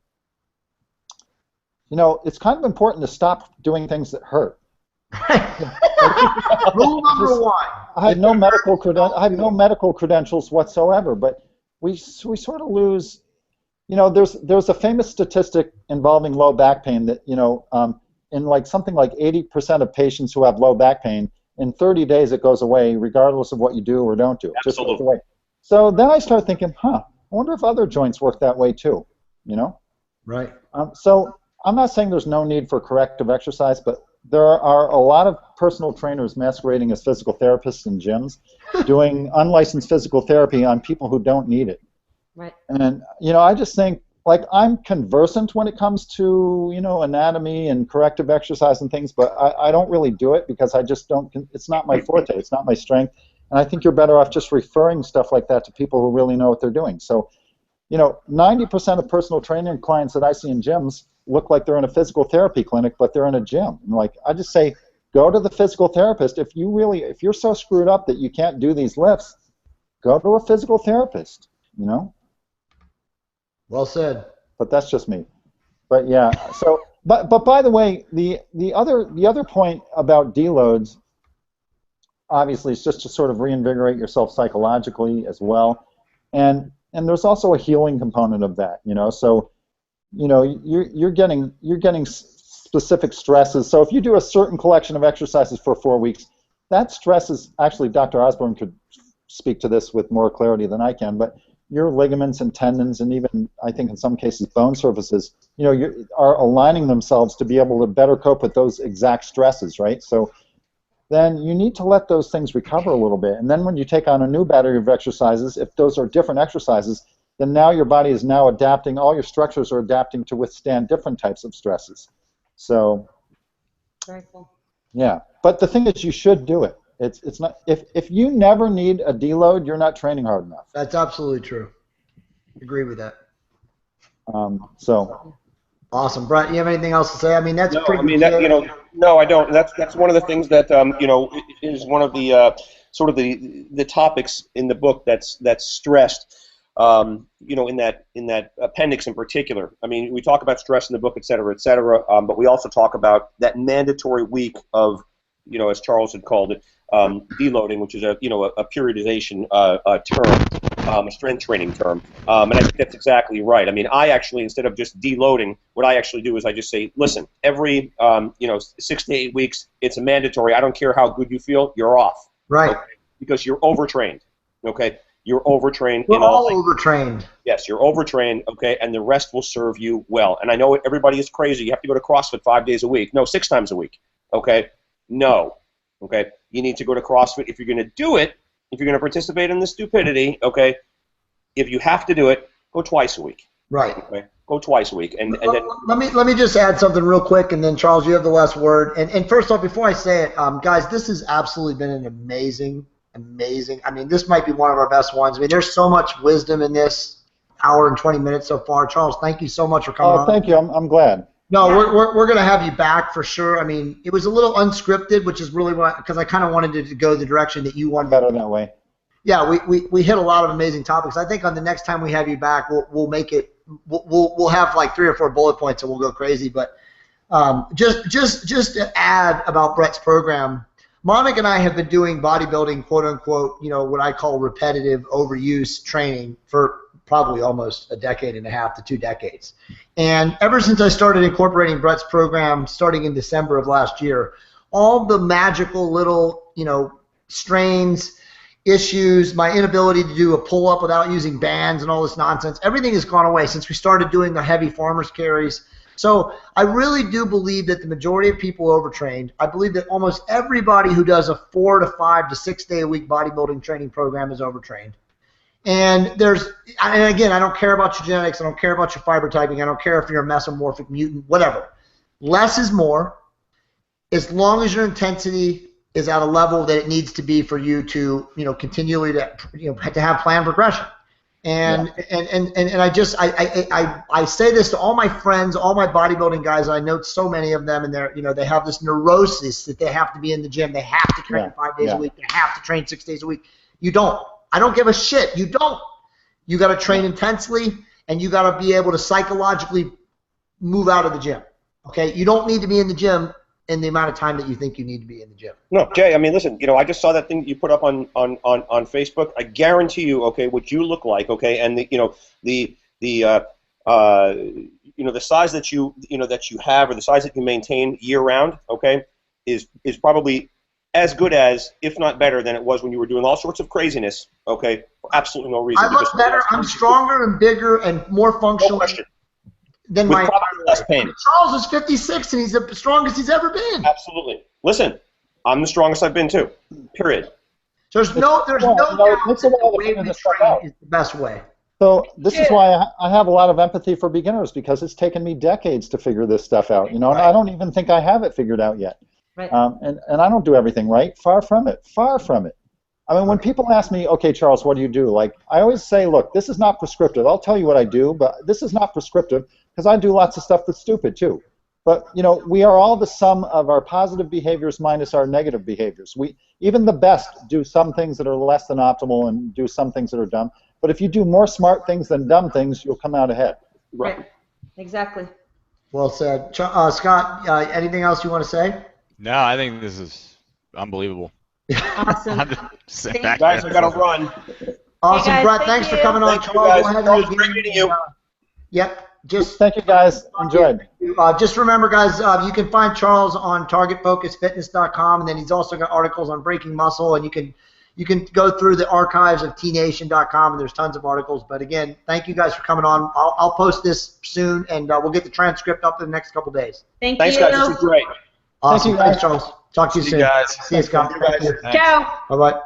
it's kind of important to stop doing things that hurt. Rule number 1. I have no medical credentials whatsoever, but we sort of lose. There's a famous statistic involving low back pain that in like something like 80% of patients who have low back pain, in 30 days it goes away, regardless of what you do or don't do. Absolutely. Just goes away. So then I started thinking, I wonder if other joints work that way too, you know? Right. So I'm not saying there's no need for corrective exercise, but there are a lot of personal trainers masquerading as physical therapists in gyms doing unlicensed physical therapy on people who don't need it. Right. And, you know, I just think, like, I'm conversant when it comes to, you know, anatomy and corrective exercise and things, but I don't really do it because I just don't, it's not my forte, it's not my strength. And I think you're better off just referring stuff like that to people who really know what they're doing. So, you know, 90% of personal training clients that I see in gyms look like they're in a physical therapy clinic, but they're in a gym. And like, I just say, go to the physical therapist. If you're so screwed up that you can't do these lifts, go to a physical therapist, you know? Well said. But that's just me. But yeah, so, but by the way, the other point about deloads, obviously, is just to sort of reinvigorate yourself psychologically as well. And there's also a healing component of that, you know. So, you know, you're getting specific stresses. So if you do a certain collection of exercises for 4 weeks, that stress is actually, Dr. Osborne could speak to this with more clarity than I can, but your ligaments and tendons and even, I think in some cases, bone surfaces, you know, are aligning themselves to be able to better cope with those exact stresses, right? So then you need to let those things recover a little bit. And then when you take on a new battery of exercises, if those are different exercises, then now your body is now adapting, all your structures are adapting to withstand different types of stresses. So, very cool. Yeah, but the thing is, you should do it. It's not, if you never need a deload, you're not training hard enough. That's absolutely true. Agree with that. So. Awesome, Brett. You have anything else to say? I mean, that's No, pretty. I mean that, you know, no, I don't. That's one of the things that you know, is one of the sort of the topics in the book that's stressed. You know, in that appendix in particular. I mean, we talk about stress in the book, et cetera, but we also talk about that mandatory week of, you know, as Charles had called it, deloading, which is a periodization term, a strength training term, and I think that's exactly right. I mean, I actually, instead of just deloading, what I actually do is I just say, listen, every 6 to 8 weeks, it's a mandatory. I don't care how good you feel, you're off, right? Okay? Because you're overtrained. Okay. You're overtrained. We're all overtrained. Yes, you're overtrained, okay, and the rest will serve you well. And I know everybody is crazy. You have to go to CrossFit 5 days a week. No, 6 times a week, okay? No, okay? You need to go to CrossFit if you're going to do it, if you're going to participate in the stupidity, okay? If you have to do it, go twice a week. Right. Okay? Go twice a week. And then let me just add something real quick, and then Charles, you have the last word. And first off, before I say it, guys, this has absolutely been an amazing. I mean, this might be one of our best ones. I mean, there's so much wisdom in this hour and 20 minutes so far. Charles, thank you so much for coming on. Thank you. I'm glad. No, we're going to have you back for sure. I mean, it was a little unscripted, which is really what, because I kind of wanted it to go the direction that you wanted. Better that way. Yeah, we hit a lot of amazing topics. I think on the next time we have you back, we'll make it. We'll have like 3 or 4 bullet points, and we'll go crazy. But just to add about Brett's program. Monica and I have been doing bodybuilding, quote unquote, you know, what I call repetitive overuse training for probably almost a decade and a half to 2 decades. And ever since I started incorporating Brett's program starting in December of last year, all the magical little, you know, strains, issues, my inability to do a pull-up without using bands and all this nonsense, everything has gone away since we started doing the heavy farmer's carries. So I really do believe that the majority of people are overtrained. I believe that almost everybody who does a 4 to 5 to 6 day a week bodybuilding training program is overtrained. And again, I don't care about your genetics. I don't care about your fiber typing. I don't care if you're a mesomorphic mutant, whatever. Less is more, as long as your intensity is at a level that it needs to be for you to, you know, continually to have planned progression. And I say this to all my friends, all my bodybuilding guys. I know so many of them, and they have this neurosis that they have to be in the gym. They have to train 5 days a week. They have to train 6 days a week. You don't. I don't give a shit. You don't. You got to train intensely, and you got to be able to psychologically move out of the gym. Okay. You don't need to be in the gym in the amount of time that you think you need to be in the gym. No, Jay, I mean, listen, you know, I just saw that thing that you put up on Facebook. I guarantee you, okay, what you look like, okay, and the size that you have or the size that you maintain year round, okay, is probably as good as, if not better than it was when you were doing all sorts of craziness, okay, for absolutely no reason. I look better. I'm stronger and bigger and more functional than with my probably less pain. Charles is 56 and he's the strongest he's ever been. Absolutely. Listen, I'm the strongest I've been too. Period. There's no doubt that the way we train is the best way. So this is why I have a lot of empathy for beginners, because it's taken me decades to figure this stuff out. And I don't even think I have it figured out yet. Right. And I don't do everything right. Far from it. Far from it. I mean, when people ask me, okay, Charles, what do you do? Like, I always say, look, this is not prescriptive. I'll tell you what I do, but this is not prescriptive because I do lots of stuff that's stupid too. But, we are all the sum of our positive behaviors minus our negative behaviors. Even the best do some things that are less than optimal and do some things that are dumb. But if you do more smart things than dumb things, you'll come out ahead. Right. Exactly. Well said. Scott, anything else you want to say? No, I think this is unbelievable. Awesome. Guys, I got to run. Awesome. Hey guys, Brett, thanks for coming on. Charles, great meeting you. Yep. Thank you, guys. Enjoyed. Just remember, guys, you can find Charles on targetfocusfitness.com, and then he's also got articles on breaking muscle, and you can go through the archives of tnation.com, and there's tons of articles. But again, thank you guys for coming on. I'll post this soon, and we'll get the transcript up in the next couple days. Thanks, you. Guys. This was great. Awesome. Thanks, Charles. Talk to you soon. Guys. See you, Scott. Thank you. Ciao. Bye-bye.